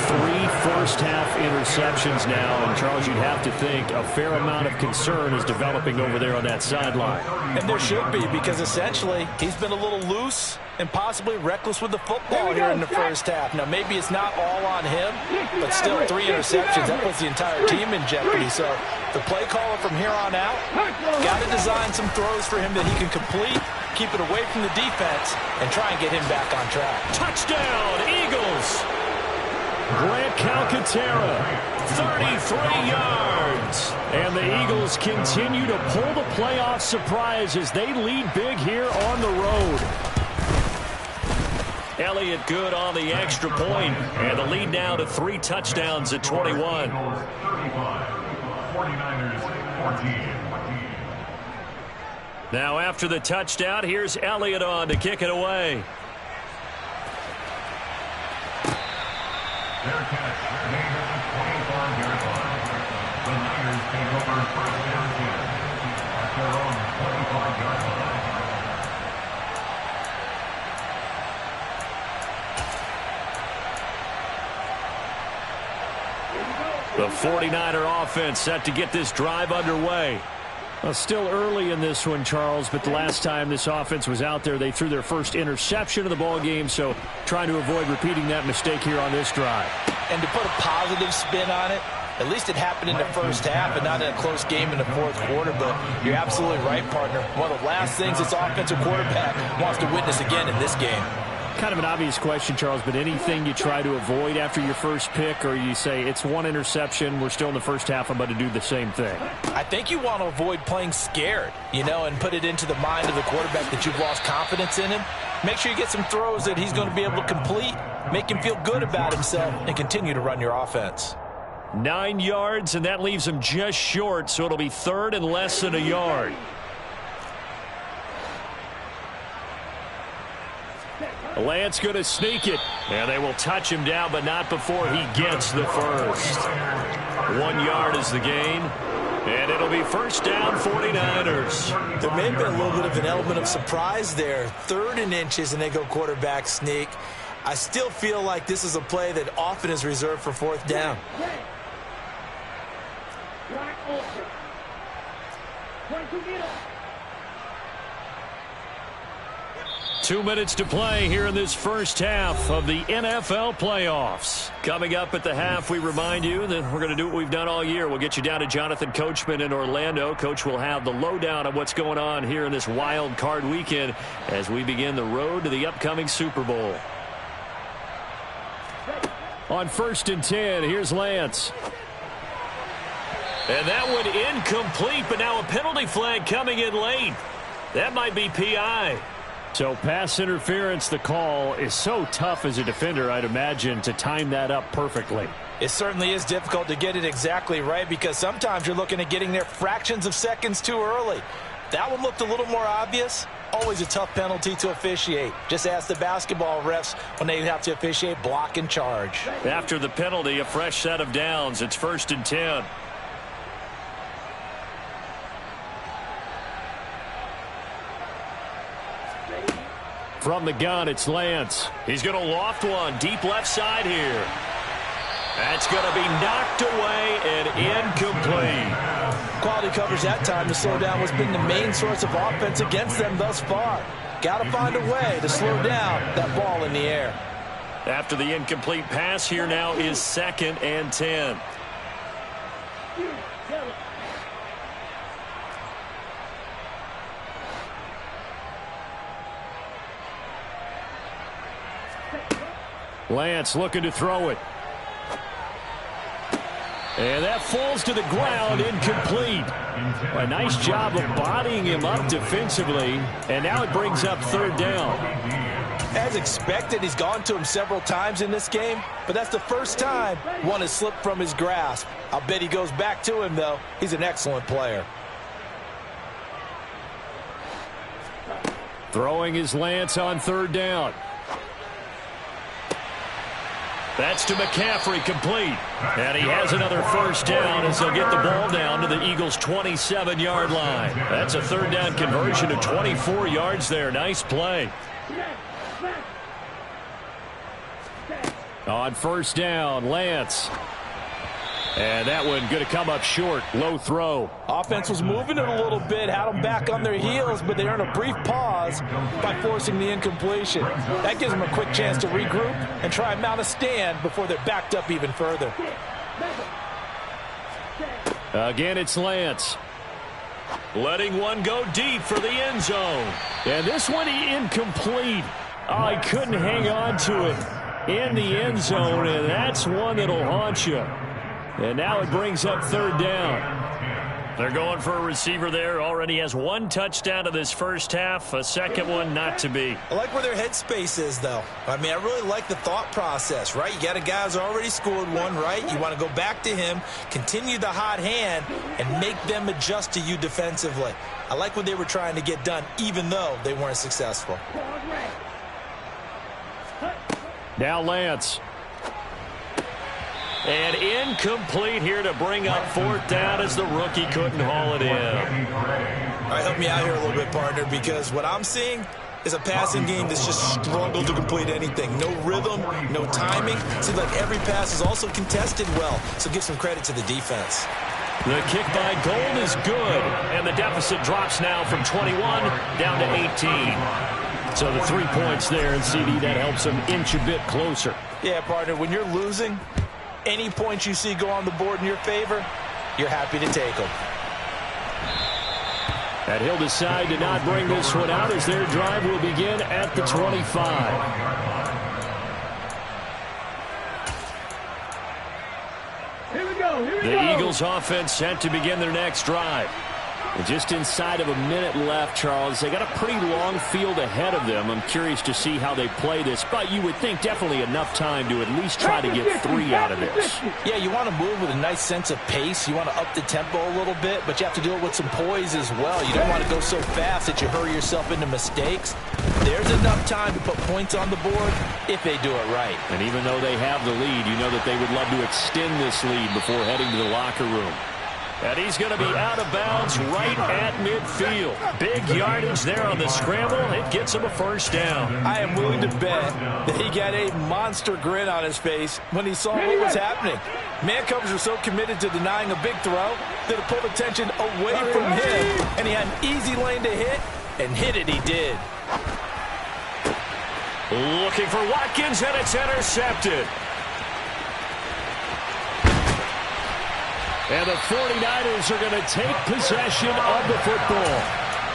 S10: 3 first-half interceptions now. And, Charles, you'd have to think a fair amount of concern is developing over there on that sideline.
S12: And there should be, because essentially he's been a little loose and possibly reckless with the football here in the first half. Now, maybe it's not all on him, but still 3 interceptions. That puts the entire team in jeopardy. So the play caller from here on out got to design some throws for him that he can complete, keep it away from the defense, and try and get him back on track.
S10: Touchdown, Eagles! Grant Calcaterra, 33 yards. And the Eagles continue to pull the playoff surprise as they lead big here on the road. Elliott good on the extra point, and the lead now to 3 touchdowns at 21.
S13: 49ers 14.
S10: Now after the touchdown, here's Elliott on to kick it away.
S13: Their catch made at the 25-yard line. The Niners take over first and 10 at their own 25-yard line.
S10: The 49er offense set to get this drive underway. Well, still early in this one, Charles, but the last time this offense was out there, they threw their first interception of the ball game, so trying to avoid repeating that mistake here on this drive.
S12: And to put a positive spin on it, at least it happened in the first half and not in a close game in the fourth quarter, but you're absolutely right, partner. One of the last things this offensive quarterback wants to witness again in this game.
S10: Kind of an obvious question, Charles, but anything you try to avoid after your first pick, or you say it's one interception, we're still in the first half, I'm about to do the same thing?
S12: I think you want to avoid playing scared, and put it into the mind of the quarterback that you've lost confidence in him. Make sure you get some throws that he's going to be able to complete, make him feel good about himself, and continue to run your offense.
S10: 9 yards, and that leaves him just short, so it'll be third and less than a yard. Lance going to sneak it, and they will touch him down, but not before he gets the first. 1 yard is the gain, and it'll be first down 49ers.
S14: There may have been a little bit of an element of surprise there. 3rd and inches, and they go quarterback sneak. I still feel like this is a play that often is reserved for 4th down.
S10: 2 minutes to play here in this first half of the NFL playoffs. Coming up at the half, we remind you that we're going to do what we've done all year. We'll get you down to Jonathan Coachman in Orlando. Coach will have the lowdown on what's going on here in this wild card weekend as we begin the road to the upcoming Super Bowl. On 1st and 10, here's Lance. And that one incomplete, but now a penalty flag coming in late. That might be PI. So pass interference, the call is so tough as a defender, I'd imagine, to time that up perfectly.
S12: It certainly is difficult to get it exactly right because sometimes you're looking at getting there fractions of seconds too early. That one looked a little more obvious. Always a tough penalty to officiate. Just ask the basketball refs when they have to officiate block and charge.
S10: After the penalty, a fresh set of downs. It's 1st and 10. From the gun, it's Lance. He's going to loft one deep left side here. That's going to be knocked away and incomplete.
S12: Quality coverage that time to slow down what's been the main source of offense against them thus far. Got to find a way to slow down that ball in the air.
S10: After the incomplete pass, here now is 2nd and 10. Lance looking to throw it. And that falls to the ground, incomplete. A nice job of bodying him up defensively. And now it brings up 3rd down.
S12: As expected, he's gone to him several times in this game, but that's the first time one has slipped from his grasp. I'll bet he goes back to him, though. He's an excellent player.
S10: Throwing his Lance on 3rd down. That's to McCaffrey, complete. And he has another first down as they'll get the ball down to the Eagles' 27-yard line. That's a 3rd down conversion of 24 yards there. Nice play. On 1st down, Lance. And that one going to come up short. Low throw.
S12: Offense was moving it a little bit, had them back on their heels, but they earned a brief pause by forcing the incompletion. That gives them a quick chance to regroup and try and mount a stand before they're backed up even further.
S10: Again, it's Lance. Letting one go deep for the end zone. And this one incomplete. Oh, he couldn't hang on to it. in the end zone, and that's one that'll haunt you. And now it brings up third down.
S15: They're going for a receiver there. Already has one touchdown to this first half. A second one not to be.
S14: I like where their headspace is, though. I mean, I really like the thought process, right? You got a guy who's already scored one, right? You want to go back to him, continue the hot hand, and make them adjust to you defensively. I like what they were trying to get done, even though they weren't successful.
S10: Now Lance.
S15: And incomplete here to bring up fourth down as the rookie couldn't haul it in.
S14: All right, help me out here a little bit, partner, because what I'm seeing is a passing game that's just struggled to complete anything. No rhythm, no timing. Seems like every pass is also contested well, so give some credit to the defense.
S15: The kick by Gold is good, and the deficit drops now from 21 down to 18. So the 3 points there, and CD, that helps them inch a bit closer.
S14: Yeah, partner, when you're losing, any points you see go on the board in your favor, you're happy to take them.
S10: And he'll decide to not bring this one out as their drive will begin at the 25. The Eagles offense set to begin their next drive. And just inside of a minute left, Charles. They got a pretty long field ahead of them. I'm curious to see how they play this, but you would think definitely enough time to at least try to get 3 out of this.
S12: Yeah, you want to move with a nice sense of pace. You want to up the tempo a little bit, but you have to do it with some poise as well. You don't want to go so fast that you hurry yourself into mistakes. There's enough time to put points on the board if they do it right.
S10: And even though they have the lead, you know that they would love to extend this lead before heading to the locker room. And he's going to be out of bounds right at midfield. Big yardage there on the scramble. It gets him a first down.
S14: I am willing to bet that he got a monster grin on his face when he saw what was happening. Man covers were so committed to denying a big throw that it pulled attention away from him, and he had an easy lane to hit, and hit it he did.
S10: Looking for Watkins, and it's intercepted. And the 49ers are going to take possession of the football.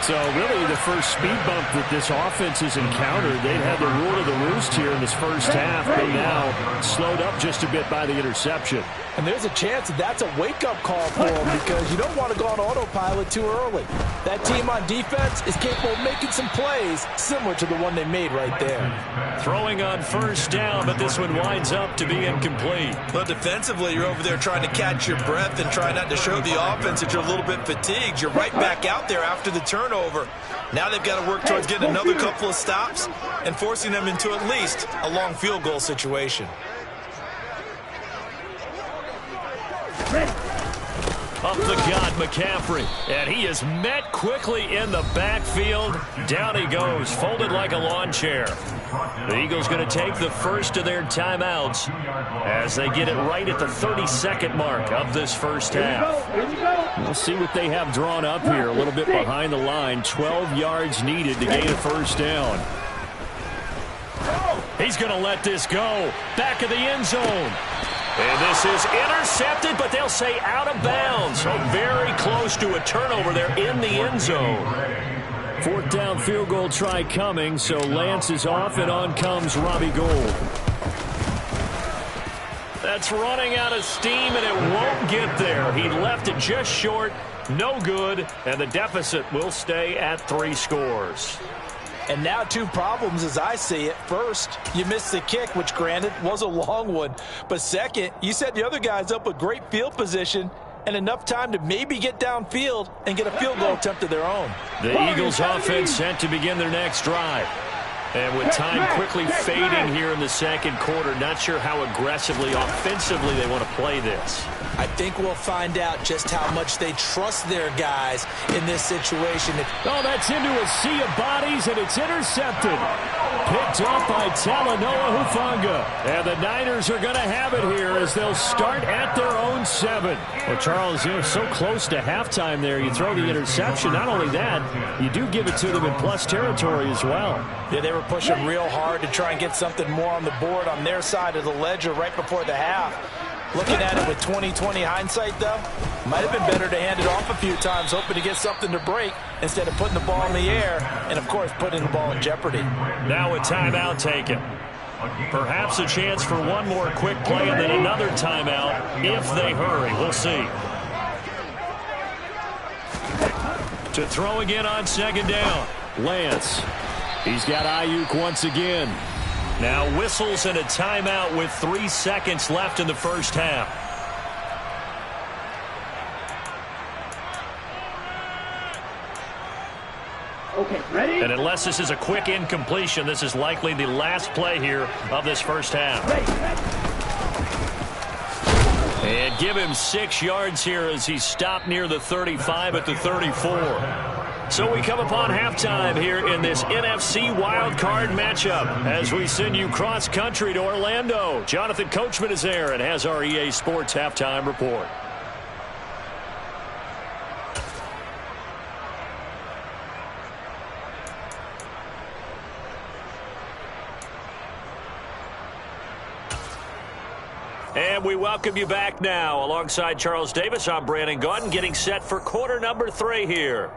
S10: So really the first speed bump that this offense has encountered, they've had the rule of the roost here in this first half. They now slowed up just a bit by the interception.
S14: And there's a chance that that's a wake-up call for them because you don't want to go on autopilot too early. That team on defense is capable of making some plays similar to the one they made right there.
S10: Throwing on first down, but this one winds up to be incomplete.
S14: Well, defensively, you're over there trying to catch your breath and try not to show the offense that you're a little bit fatigued. You're right back out there after the turnover. Now they've got to work towards getting another couple of stops and forcing them into at least a long field goal situation.
S10: Up the gut, McCaffrey. And he is met quickly in the backfield. Down he goes, folded like a lawn chair. The Eagles going to take the first of their timeouts as they get it right at the 32nd mark of this first half. We'll see what they have drawn up here. A little bit behind the line. 12 yards needed to gain a first down. He's going to let this go. Back of the end zone. And this is intercepted, but they'll say out of bounds. So very close to a turnover there in the end zone. Fourth down field goal try coming, so Lance is off, and on comes Robbie Gould. That's running out of steam, and it won't get there. He left it just short, no good, and the deficit will stay at 3 scores.
S14: And now 2 problems as I see it. First, you missed the kick, which granted was a long one. But second, you set the other guys up with great field position and enough time to maybe get downfield and get a field goal attempt of their own.
S10: The Eagles offense set to begin their next drive. And with time quickly fading here in the second quarter, not sure how aggressively, offensively they want to play this.
S14: I think we'll find out just how much they trust their guys in this situation.
S10: Oh, that's into a sea of bodies, and it's intercepted. Picked up by Talanoa Hufanga. And the Niners are going to have it here as they'll start at their own 7. Well, Charles, you're so close to halftime there. You throw the interception. Not only that, you do give it to them in plus territory as well.
S14: Yeah, they were pushing real hard to try and get something more on the board on their side of the ledger right before the half. Looking at it with 20/20 hindsight, though, might have been better to hand it off a few times, hoping to get something to break instead of putting the ball in the air and, of course, putting the ball in jeopardy.
S10: Now a timeout taken.
S15: Perhaps a chance for one more quick play and then another timeout if they hurry. We'll see. To throw again on second down. Lance. He's got Ayuk once again. Now whistles and a timeout with 3 seconds left in the first half.
S11: Okay, ready?
S15: And unless this is a quick incompletion, this is likely the last play here of this first half. And give him 6 yards here as he stopped near the 35 at the 34. So we come upon halftime here in this NFC wildcard matchup as we send you cross-country to Orlando. Jonathan Coachman is there and has our EA Sports halftime report. And we welcome you back now. Alongside Charles Davis, I'm Brandon Gaudin, getting set for quarter number 3 here.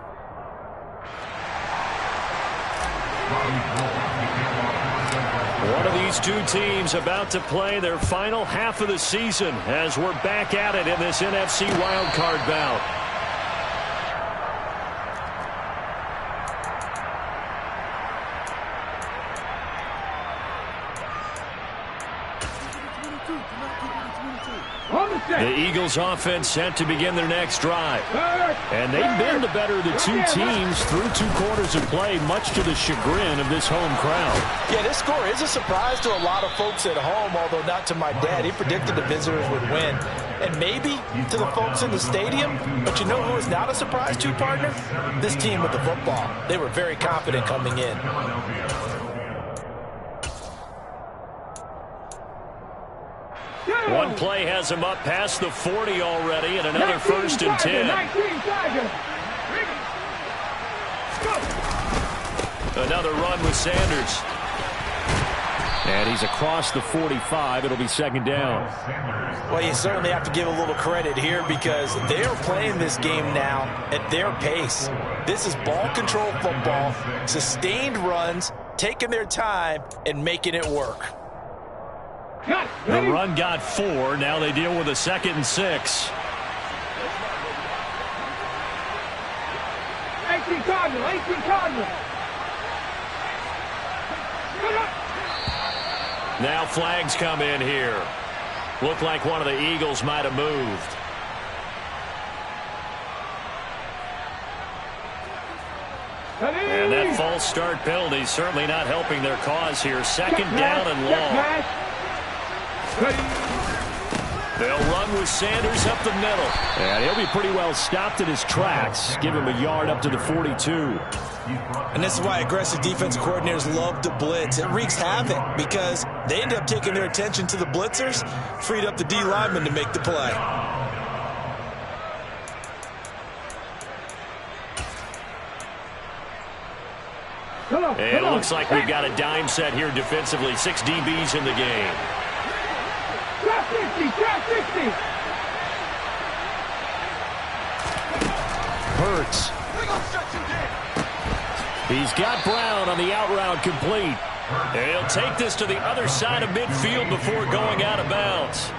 S15: One of these two teams about to play their final half of the season as we're back at it in this NFC wildcard bout. The Eagles offense set to begin their next drive. And they've been the better of the two teams through 2 quarters of play, much to the chagrin of this home crowd.
S12: Yeah, this score is a surprise to a lot of folks at home, although not to my dad. He predicted the visitors would win. And maybe to the folks in the stadium. But you know who is not a surprise to, partner? This team with the football. They were very confident coming in.
S15: One play has him up past the 40 already, and another 1st and 10. Another run with Sanders. And he's across the 45. It'll be 2nd down.
S12: Well, you certainly have to give a little credit here because they are playing this game now at their pace. This is ball control football, sustained runs, taking their time, and making it work.
S15: The run got 4. Now they deal with a 2nd and 6.
S11: 18 Cardinal, 18 Cardinal.
S15: Now flags come in here. Looked like one of the Eagles might have moved. And that false start penalty certainly not helping their cause here. 2nd down and long. They'll run with Sanders up the middle. And he'll be pretty well stopped in his tracks. Give him a yard up to the 42.
S14: And this is why aggressive defense coordinators love to blitz. It wreaks havoc because they end up taking their attention to the blitzers, freed up the D lineman to make the play.
S15: And it looks like we've got a dime set here defensively. 6 DBs in the game.
S11: Drop 60, drop 60.
S15: Hurts. He's got Brown on the out route complete. And he'll take this to the other side of midfield before going out of bounds.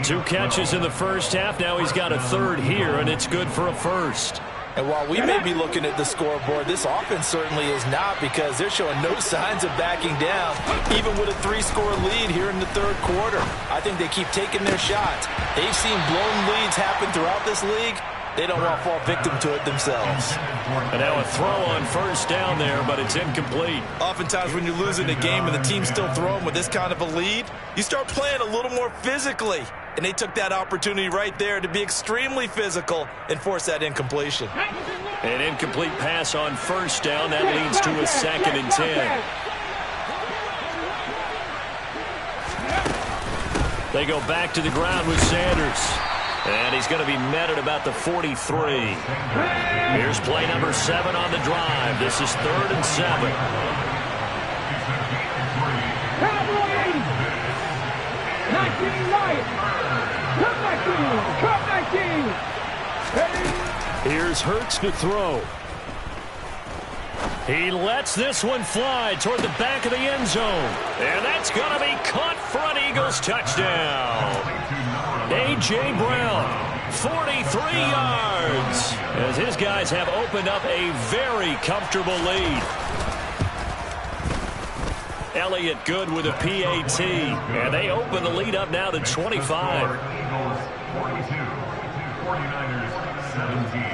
S15: 2 catches in the first half. Now he's got a 3rd here, and it's good for a 1st.
S12: And while we may be looking at the scoreboard, this offense certainly is not because they're showing no signs of backing down, even with a 3-score lead here in the 3rd quarter. I think they keep taking their shots. They've seen blown leads happen throughout this league. They don't want to fall victim to it themselves.
S15: And now a throw on 1st down there, but it's incomplete.
S14: Oftentimes when you're losing a game and the team's still throwing with this kind of a lead, you start playing a little more physically. And they took that opportunity right there to be extremely physical and force that incompletion.
S15: An incomplete pass on 1st down. That leads to a 2nd and 10. They go back to the ground with Sanders. And he's going to be met at about the 43. Here's play number 7 on the drive. This is 3rd and 7. Here's Hurts to throw. He lets this one fly toward the back of the end zone. And that's going to be caught for an Eagles touchdown. A.J. Brown, 43 yards, as his guys have opened up a very comfortable lead. Elliott good with a PAT, and they open the lead up now to 25.
S13: Eagles 42, 49ers 17.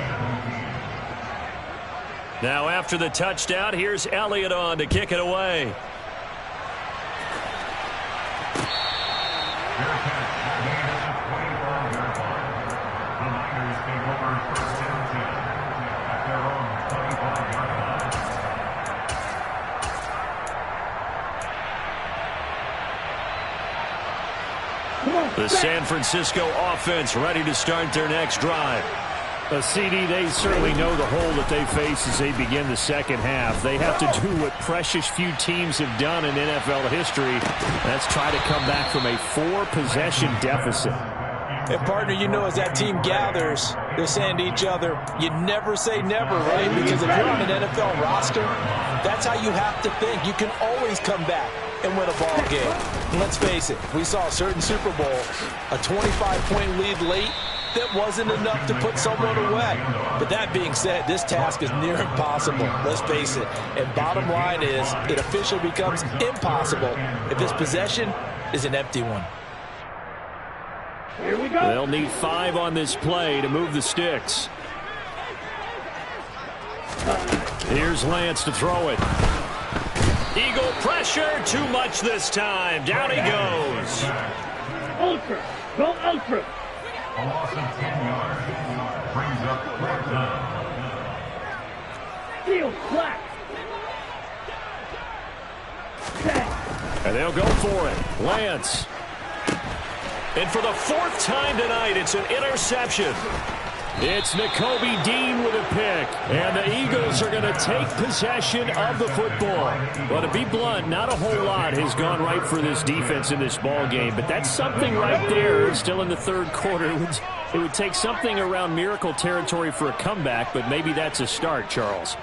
S15: Now after the touchdown, here's Elliott on to kick it away.
S13: Their catch made at the 24-yard line. The Niners take over first and 10 at their own 25-yard line.
S15: The San Francisco offense ready to start their next drive.
S16: CD, they certainly know the hole that they face as they begin the second half. They have to do what precious few teams have done in NFL history. That's try to come back from a 4-possession deficit.
S12: And, partner, you know as that team gathers, they're saying to each other, you never say never, right? Because if you're on an NFL roster, that's how you have to think. You can always come back and win a ball game. And let's face it, we saw a certain Super Bowl, a 25-point lead late, that wasn't enough to put someone away. But that being said, this task is near impossible. Let's face it. And bottom line is, it officially becomes impossible if this possession is an empty one.
S16: Here we go.
S15: They'll need 5 on this play to move the sticks. Here's Lance to throw it. Eagle pressure, too much this time. Down he goes.
S11: Ultra. Go ultra.
S13: A loss of 10 yards brings up fourth down.
S11: Heel flat.
S15: And they'll go for it. Lance. And for the 4th time tonight, it's an interception. It's Nakobe Dean with a pick. And the Eagles are going to take possession of the football. Well, to be blunt, not a whole lot has gone right for this defense in this ball game. But that's something right there. Still in the 3rd quarter. It would take something around miracle territory for a comeback, but maybe that's a start, Charles.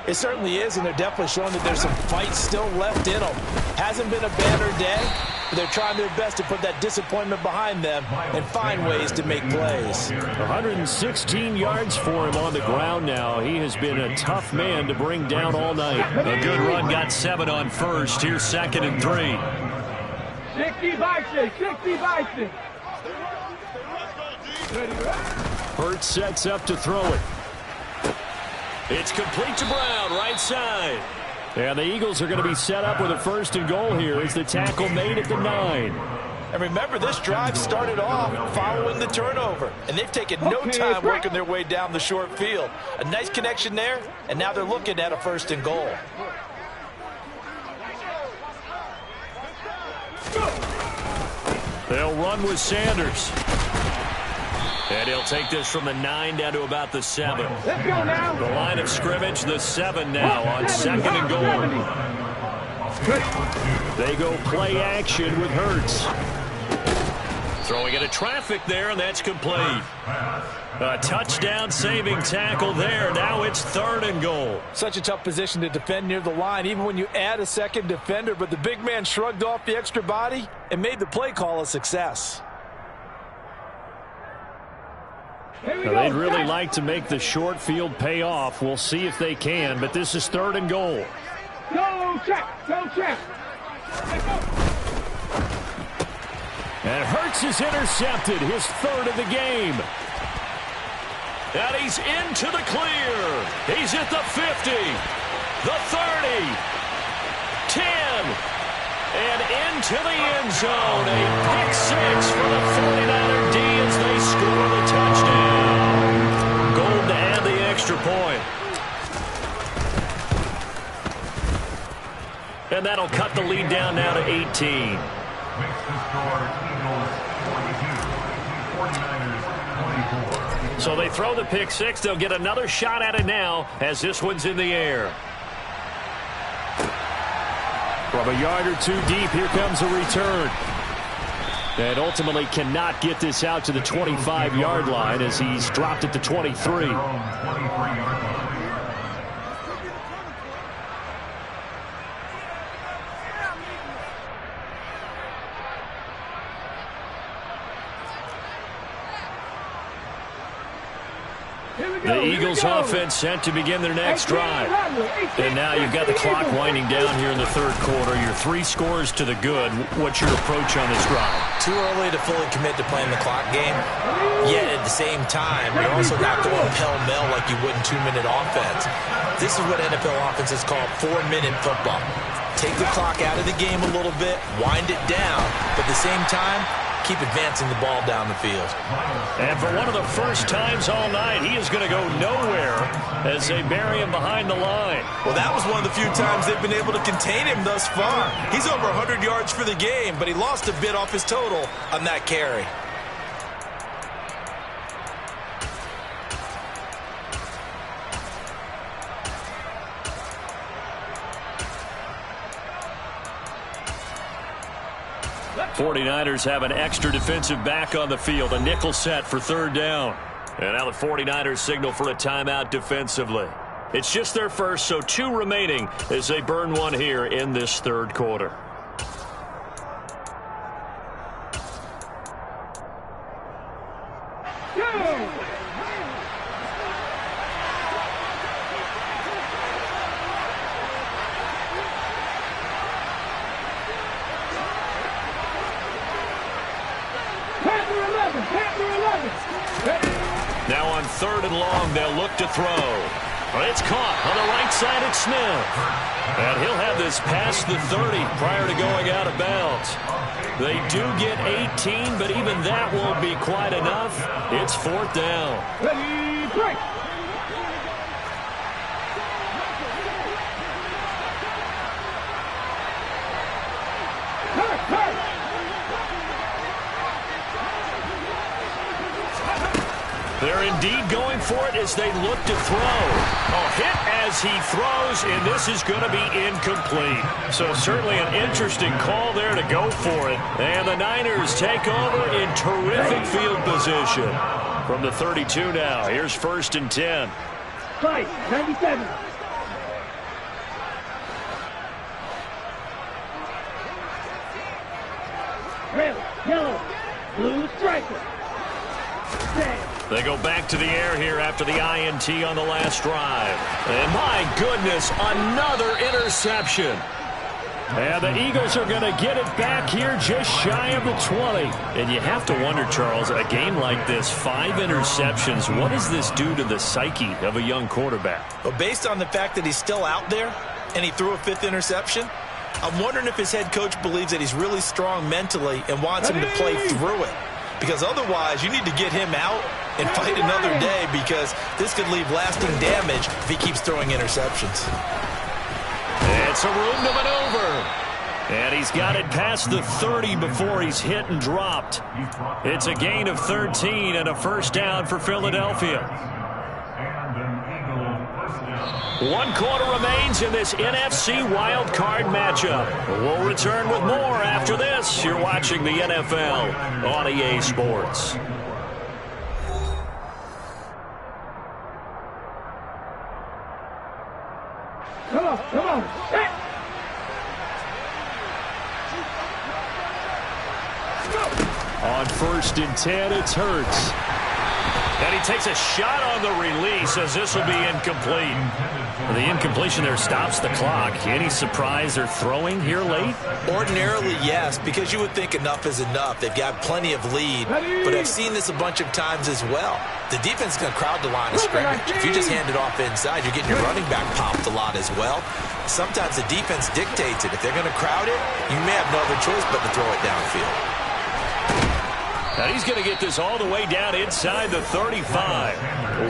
S12: It certainly is, and they're definitely showing that there's some fight still left in them. Hasn't been a banner day, but they're trying their best to put that disappointment behind them and find ways to make plays.
S15: 116 yards for him on the ground now. He has been a tough man to bring down all night. A good run, got 7 on first. Here's 2nd and 3.
S11: 60 Bison, 60 Bison.
S15: Hurts sets up to throw it. It's complete to Brown, right side. And the Eagles are going to be set up with a 1st and goal here as the tackle made at the 9.
S12: And remember, this drive started off following the turnover. And they've taken no time working their way down the short field. A nice connection there, and now they're looking at a 1st and goal.
S15: They'll run with Sanders. And he'll take this from the 9 down to about the 7.
S11: Let's go now.
S15: The line of scrimmage, the 7 now on 2nd and goal. They go play action with Hurts. Throwing into traffic there, and that's complete. A touchdown saving tackle there. Now it's 3rd and goal.
S12: Such a tough position to defend near the line, even when you add a second defender. But the big man shrugged off the extra body and made the play call a success.
S15: Now, they'd really like to make the short field pay off. We'll see if they can, but this is 3rd and goal.
S11: Go check, go check.
S15: And Hurts is intercepted, his 3rd of the game. And he's into the clear. He's at the 50, the 30, 10, and into the end zone. A pick 6 for the 49er D as they score the touchdown. Gold to add the extra point. And that'll cut the lead down now to 18.
S13: Makes the score Eagles 42, 49ers 24.
S15: So they throw the pick 6. They'll get another shot at it now as this one's in the air. From a yard or 2 deep, here comes a return. And ultimately cannot get this out to the 25-yard line as he's dropped at the 23. The Eagles offense set to begin their next drive. And now you've got the clock winding down here in the third quarter. You're 3 scores to the good. What's your approach on this drive?
S14: Too early to fully commit to playing the clock game. Yet at the same time, you're also not going pell-mell like you would in 2-minute offense. This is what NFL offenses call 4-minute football. Take the clock out of the game a little bit, wind it down, but at the same time, keep advancing the ball down the field.
S15: And for one of the first times all night, he is going to go nowhere as they bury him behind the line.
S14: Well, that was one of the few times they've been able to contain him thus far. He's over 100 yards for the game, but he lost a bit off his total on that carry.
S15: The 49ers have an extra defensive back on the field, a nickel set for third down. And now the 49ers signal for a timeout defensively. It's just their first, so 2 remaining as they burn one here in this third quarter. Now on 3rd and long, they'll look to throw. It's caught on the right side at Smith. And he'll have this past the 30 prior to going out of bounds. They do get 18, but even that won't be quite enough. It's 4th down.
S11: Ready, break.
S15: They're indeed going for it as they look to throw. A hit as he throws, and this is going to be incomplete. So certainly an interesting call there to go for it. And the Niners take over in terrific field position. From the 32 now, here's 1st and 10.
S11: Fight, 97. Red, yellow, blue striker.
S15: They go back to the air here after the INT on the last drive. And my goodness, another interception. And the Eagles are going to get it back here just shy of the 20. And you have to wonder, Charles, a game like this, 5 interceptions, what does this do to the psyche of a young quarterback?
S14: Well, based on the fact that he's still out there and he threw a 5th interception, I'm wondering if his head coach believes that he's really strong mentally and wants him to play through it. Because otherwise, you need to get him out and fight another day, because this could leave lasting damage if he keeps throwing interceptions.
S15: It's a room to maneuver. And he's got it past the 30 before he's hit and dropped. It's a gain of 13 and a 1st down for Philadelphia. 1 quarter remains in this NFC wildcard matchup. We'll return with more after this. You're watching the NFL on EA Sports.
S11: Come on, come on.
S15: On 1st and 10, it's Hurts. And he takes a shot on the release as this will be incomplete. The incompletion there stops the clock. Any surprise they're throwing here late?
S14: Ordinarily, yes, because you would think enough is enough. They've got plenty of lead, but I've seen this a bunch of times as well. The defense is going to crowd the line of scrimmage. If you just hand it off inside, you're getting your running back popped a lot as well. Sometimes the defense dictates it. If they're going to crowd it, you may have no other choice but to throw it downfield.
S15: And he's going to get this all the way down inside the 35.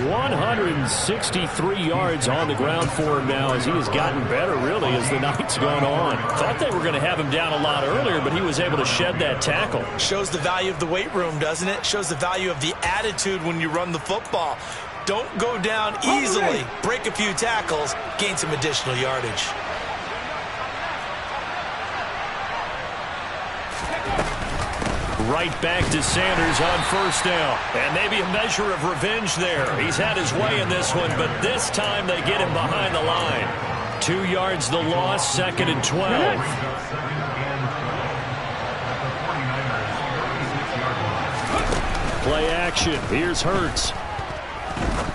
S15: 163 yards on the ground for him now as he has gotten better, really, as the night's gone on. Thought they were going to have him down a lot earlier, but he was able to shed that tackle.
S14: Shows the value of the weight room, doesn't it? Shows the value of the attitude when you run the football. Don't go down easily. Break a few tackles, gain some additional yardage.
S15: Right back to Sanders on 1st down. And maybe a measure of revenge there. He's had his way in this one, but this time they get him behind the line. 2 yards the loss, 2nd and 12. Play action. Here's Hurts.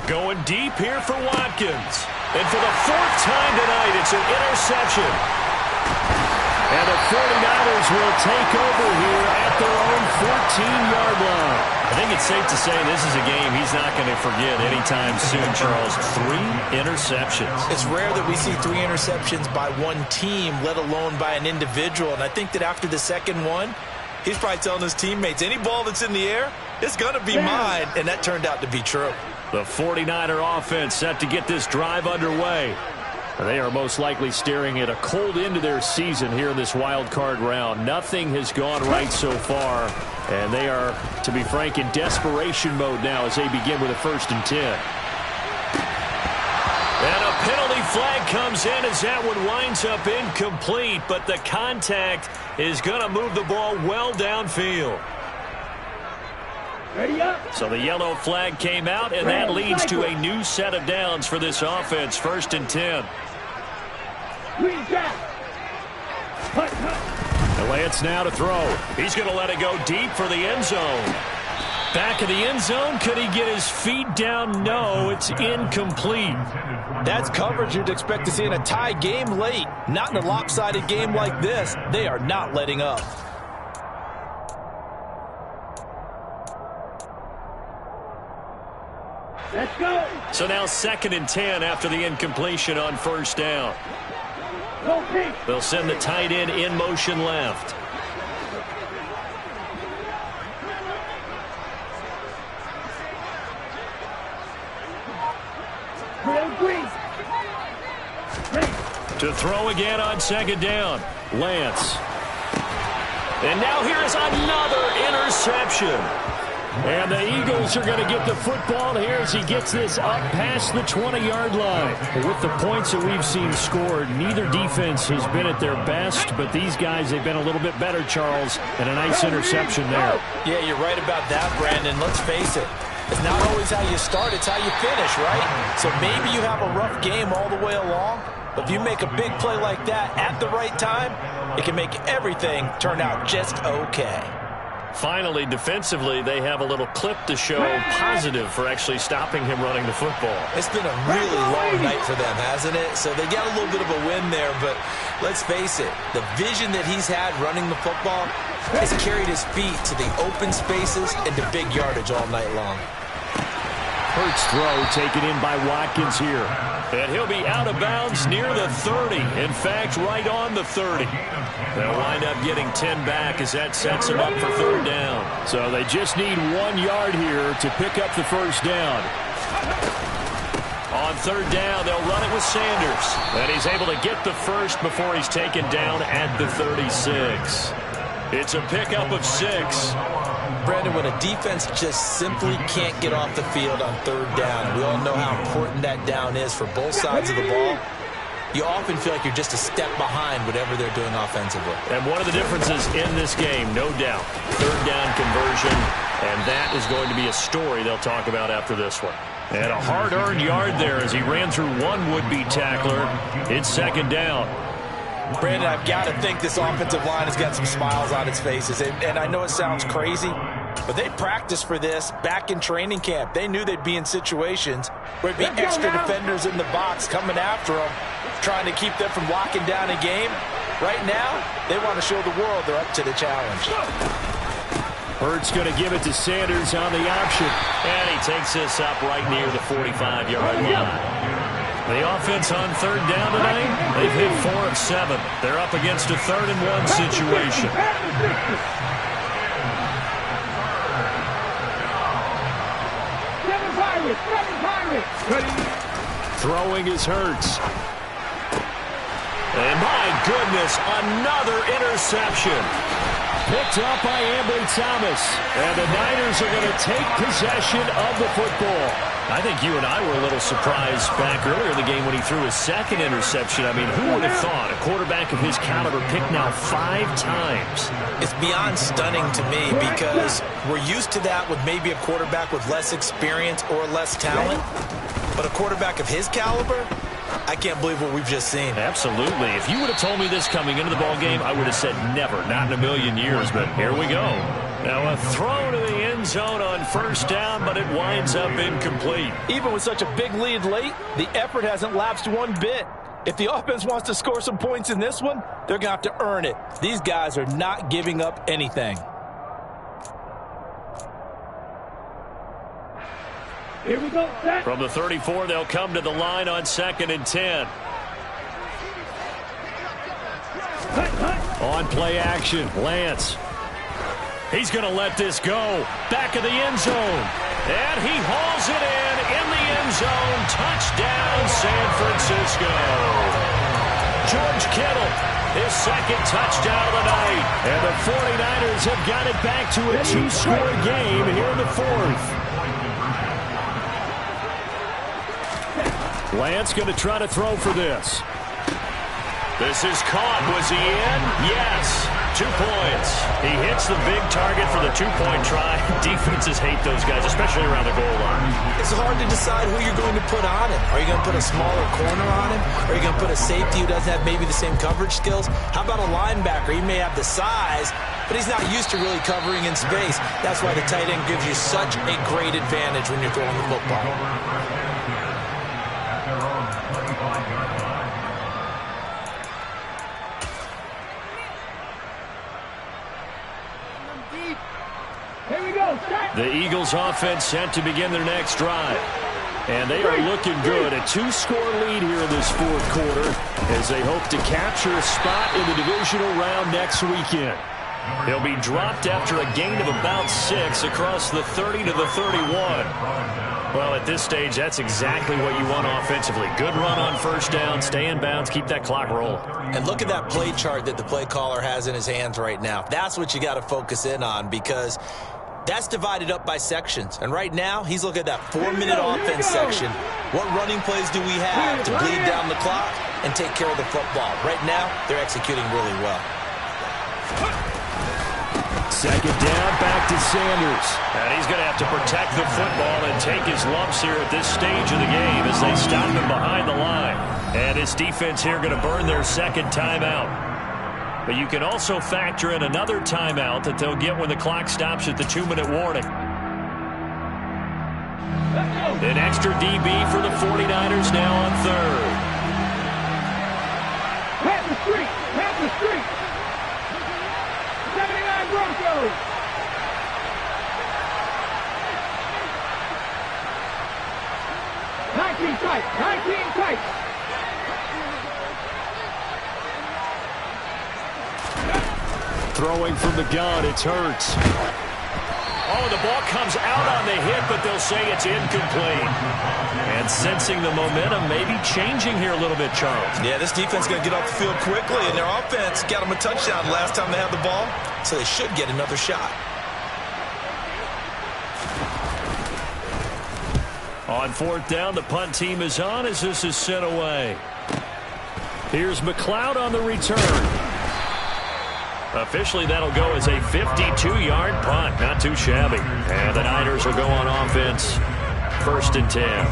S15: Going deep here for Watkins. And for the fourth time tonight, it's an interception. And the 49ers will take over here at their own 14-yard line. I think it's safe to say this is a game he's not going to forget anytime soon, Charles. 3 interceptions.
S14: It's rare that we see 3 interceptions by one team, let alone by an individual. And I think that after the second one, he's probably telling his teammates, any ball that's in the air, it's going to be mine. And that turned out to be true.
S15: The 49er offense set to get this drive underway. They are most likely staring at a cold end to their season here in this wild card round. Nothing has gone right so far, and they are, to be frank, in desperation mode now as they begin with a 1st and 10. And a penalty flag comes in as that one winds up incomplete, but the contact is going to move the ball well downfield. So the yellow flag came out, and that leads to a new set of downs for this offense. 1st and 10. And Lance now to throw. He's going to let it go deep for the end zone. Back of the end zone. Could he get his feet down? No, it's incomplete.
S12: That's coverage you'd expect to see in a tie game late. Not in a lopsided game like this. They are not letting up.
S11: Let's go.
S15: So now 2nd and 10 after the incompletion on 1st down. They'll send the tight end in motion left. To throw again on 2nd down. Lance. And now here's another interception. And the Eagles are going to get the football here as he gets this up past the 20-yard line. With the points that we've seen scored, neither defense has been at their best, but these guys, they've been a little bit better, Charles, and a nice interception there.
S14: Yeah, you're right about that, Brandon. Let's face it. It's not always how you start, it's how you finish, right? So maybe you have a rough game all the way along, but if you make a big play like that at the right time, it can make everything turn out just okay.
S15: Finally, defensively, they have a little clip to show positive for actually stopping him running the football.
S14: It's been a really long night for them, hasn't it? So they got a little bit of a win there, but let's face it, the vision that he's had running the football has carried his feet to the open spaces and to big yardage all night long.
S15: Hurts throw taken in by Watkins here. And he'll be out of bounds near the 30. In fact, right on the 30. They'll wind up getting 10 back as that sets them up for 3rd down.
S16: So they just need 1 yard here to pick up the 1st down.
S15: On 3rd down, they'll run it with Sanders. And he's able to get the first before he's taken down at the 36. It's a pickup of 6.
S14: Brandon, when a defense just simply can't get off the field on 3rd down, we all know how important that down is for both sides of the ball. You often feel like you're just a step behind whatever they're doing offensively.
S15: And one of the differences in this game, no doubt, 3rd down conversion, and that is going to be a story they'll talk about after this one. And a hard-earned yard there as he ran through one would-be tackler. It's 2nd down.
S14: Brandon, I've got to think this offensive line has got some smiles on its faces. And I know it sounds crazy, but they practiced for this back in training camp. They knew they'd be in situations where there'd be extra defenders in the box coming after them, trying to keep them from locking down a game. Right now, they want to show the world they're up to the challenge.
S16: Hurts going to give it to Sanders on the option.
S15: And he takes this up right near the 45-yard line. The offense on 3rd down tonight, they've hit 4 of 7. They're up against a 3rd and 1 situation.
S16: Throwing is Hurts.
S15: And my goodness, another interception.
S16: Picked up by Ambry Thomas. And the Niners are going to take possession of the football.
S15: I think you and I were a little surprised back earlier in the game when he threw his 2nd interception. I mean, who would have thought a quarterback of his caliber picked now 5 times?
S14: It's beyond stunning to me because we're used to that with maybe a quarterback with less experience or less talent. But a quarterback of his caliber, I can't believe what we've just seen.
S15: Absolutely. If you would have told me this coming into the ball game, I would have said never, not in a million years. But here we go. Now a throw to the end zone on first down, but it winds up incomplete.
S12: Even with such a big lead late, the effort hasn't lapsed one bit. If the offense wants to score some points in this one, they're going to have to earn it. These guys are not giving up anything.
S11: Here we go, set.
S15: From the 34, they'll come to the line on 2nd and 10. On play action, Lance. He's going to let this go. Back of the end zone. And he hauls it in the end zone. Touchdown, San Francisco. George Kittle, his second touchdown of the night. And the 49ers have got it back to a 2-score game here in the 4th. Lance going to try to throw for this. This is caught. Was he in? Yes. 2 points. He hits the big target for the 2-point try. Defenses hate those guys, especially around the goal line.
S14: It's hard to decide who you're going to put on him. Are you going to put a smaller corner on him? Are you going to put a safety who doesn't have maybe the same coverage skills? How about a linebacker? He may have the size, but he's not used to really covering in space. That's why the tight end gives you such a great advantage when you're throwing the football.
S15: The Eagles offense set to begin their next drive. And they are looking good. A 2-score lead here in this 4th quarter as they hope to capture a spot in the divisional round next weekend. They'll be dropped after a gain of about 6 across the 30 to the 31. Well, at this stage, that's exactly what you want offensively. Good run on first down, stay in bounds, keep that clock rolling.
S14: And look at that play chart that the play caller has in his hands right now. That's what you got to focus in on, because that's divided up by sections. And right now, he's looking at that 4-minute offense section. What running plays do we have to bleed down the clock and take care of the football? Right now, they're executing really well.
S15: Second down, back to Sanders. And he's going to have to protect the football and take his lumps here at this stage of the game as they stop him behind the line. And his defense here going to burn their second timeout. But you can also factor in another timeout that they'll get when the clock stops at the 2-minute warning. An extra DB for the 49ers now on 3rd.
S11: Half the street! Half the street! 79 Broncos! Nineteen tight!
S15: Throwing from the gun, it's Hurts. Oh, the ball comes out on the hit, but they'll say it's incomplete. And sensing the momentum maybe changing here a little bit, Charles.
S14: Yeah, this defense is going to get off the field quickly, and their offense got them a touchdown last time they had the ball, so they should get another shot.
S15: On 4th down, the punt team is on as this is sent away. Here's McLeod on the return. Officially, that'll go as a 52-yard punt. Not too shabby. And the Niners will go on offense. 1st and 10.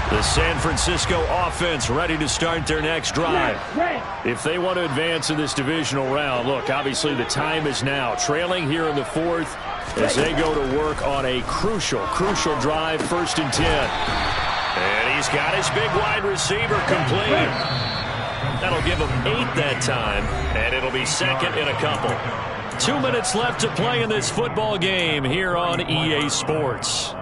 S15: The San Francisco offense ready to start their next drive. If they want to advance in this divisional round, look, obviously the time is now. Trailing here in the 4th as they go to work on a crucial drive, 1st and 10. And he's got his big wide receiver complete. That'll give him 8 that time, and it'll be 2nd and a couple. 2 minutes left to play in this football game here on EA Sports.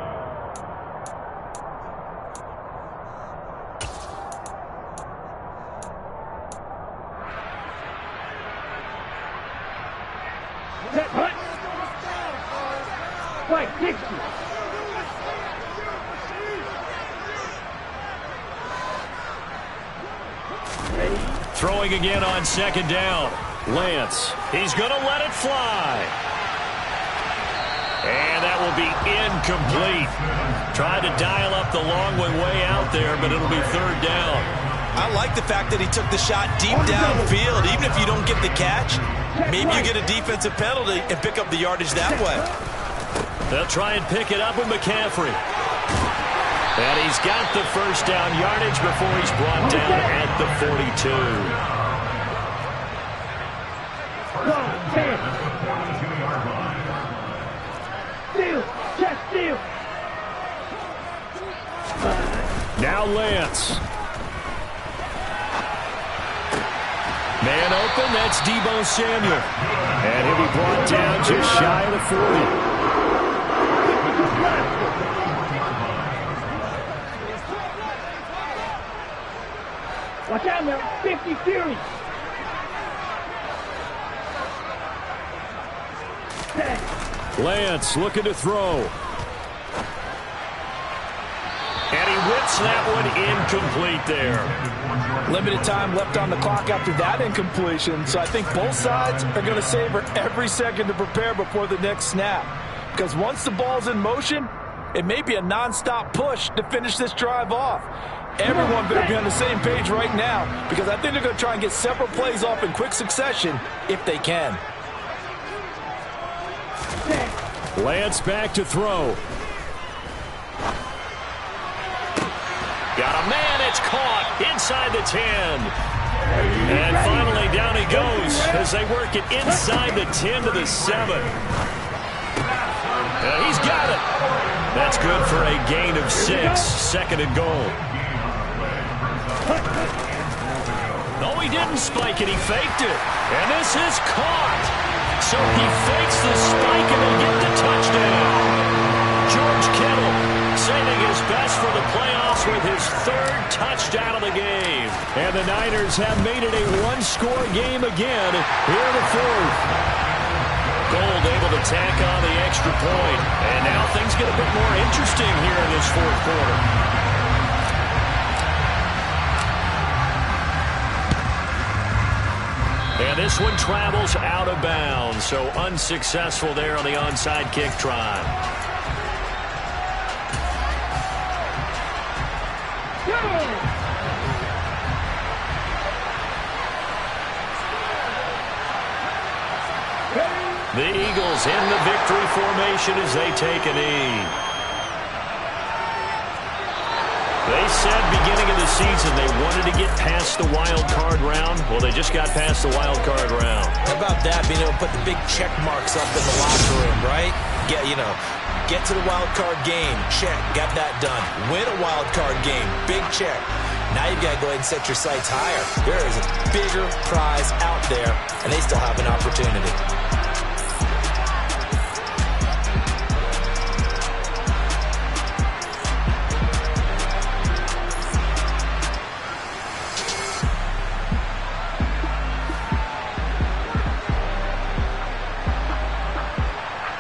S15: Throwing again on 2nd down. Lance, he's going to let it fly. And that will be incomplete. Tried to dial up the long way out there, but it'll be 3rd down.
S14: I like the fact that he took the shot deep downfield. Even if you don't get the catch, maybe you get a defensive penalty and pick up the yardage that way.
S15: They'll try and pick it up with McCaffrey. And he's got the first down yardage before he's brought down at the 42. Now Lance. Man open, that's Deebo Samuel. And he'll be brought down just shy of the 40.
S11: Watch out now, 50 Fury.
S15: Lance looking to throw. And he whips that one incomplete there.
S12: Limited time left on the clock after that incompletion, so I think both sides are going to savor every second to prepare before the next snap. Because once the ball's in motion, it may be a non-stop push to finish this drive off. Everyone better be on the same page right now, because I think they're going to try and get several plays off in quick succession if they can.
S15: Lance back to throw. Got a man, it's caught inside the 10. And finally down he goes as they work it inside the 10 to the 7. He's got it. That's good for a gain of 6. 2nd and goal. No, he didn't spike it. He faked it. And this is caught. So he fakes the spike and they get the touchdown. George Kittle saving his best for the playoffs with his 3rd touchdown of the game. And the Niners have made it a 1-score game again here in the 4th. Gold able to tack on the extra point. And now things get a bit more interesting here in this 4th quarter. And this one travels out of bounds, so unsuccessful there on the onside kick try. The Eagles in the victory formation as they take a knee. They said beginning of the season they wanted to get past the wild card round. Well, they just got past the wild card round.
S14: How about that, being able to put the big check marks up in the locker room, right? Get to the wild card game, check, got that done. Win a wild card game, big check. Now you've got to go ahead and set your sights higher. There is a bigger prize out there, and they still have an opportunity.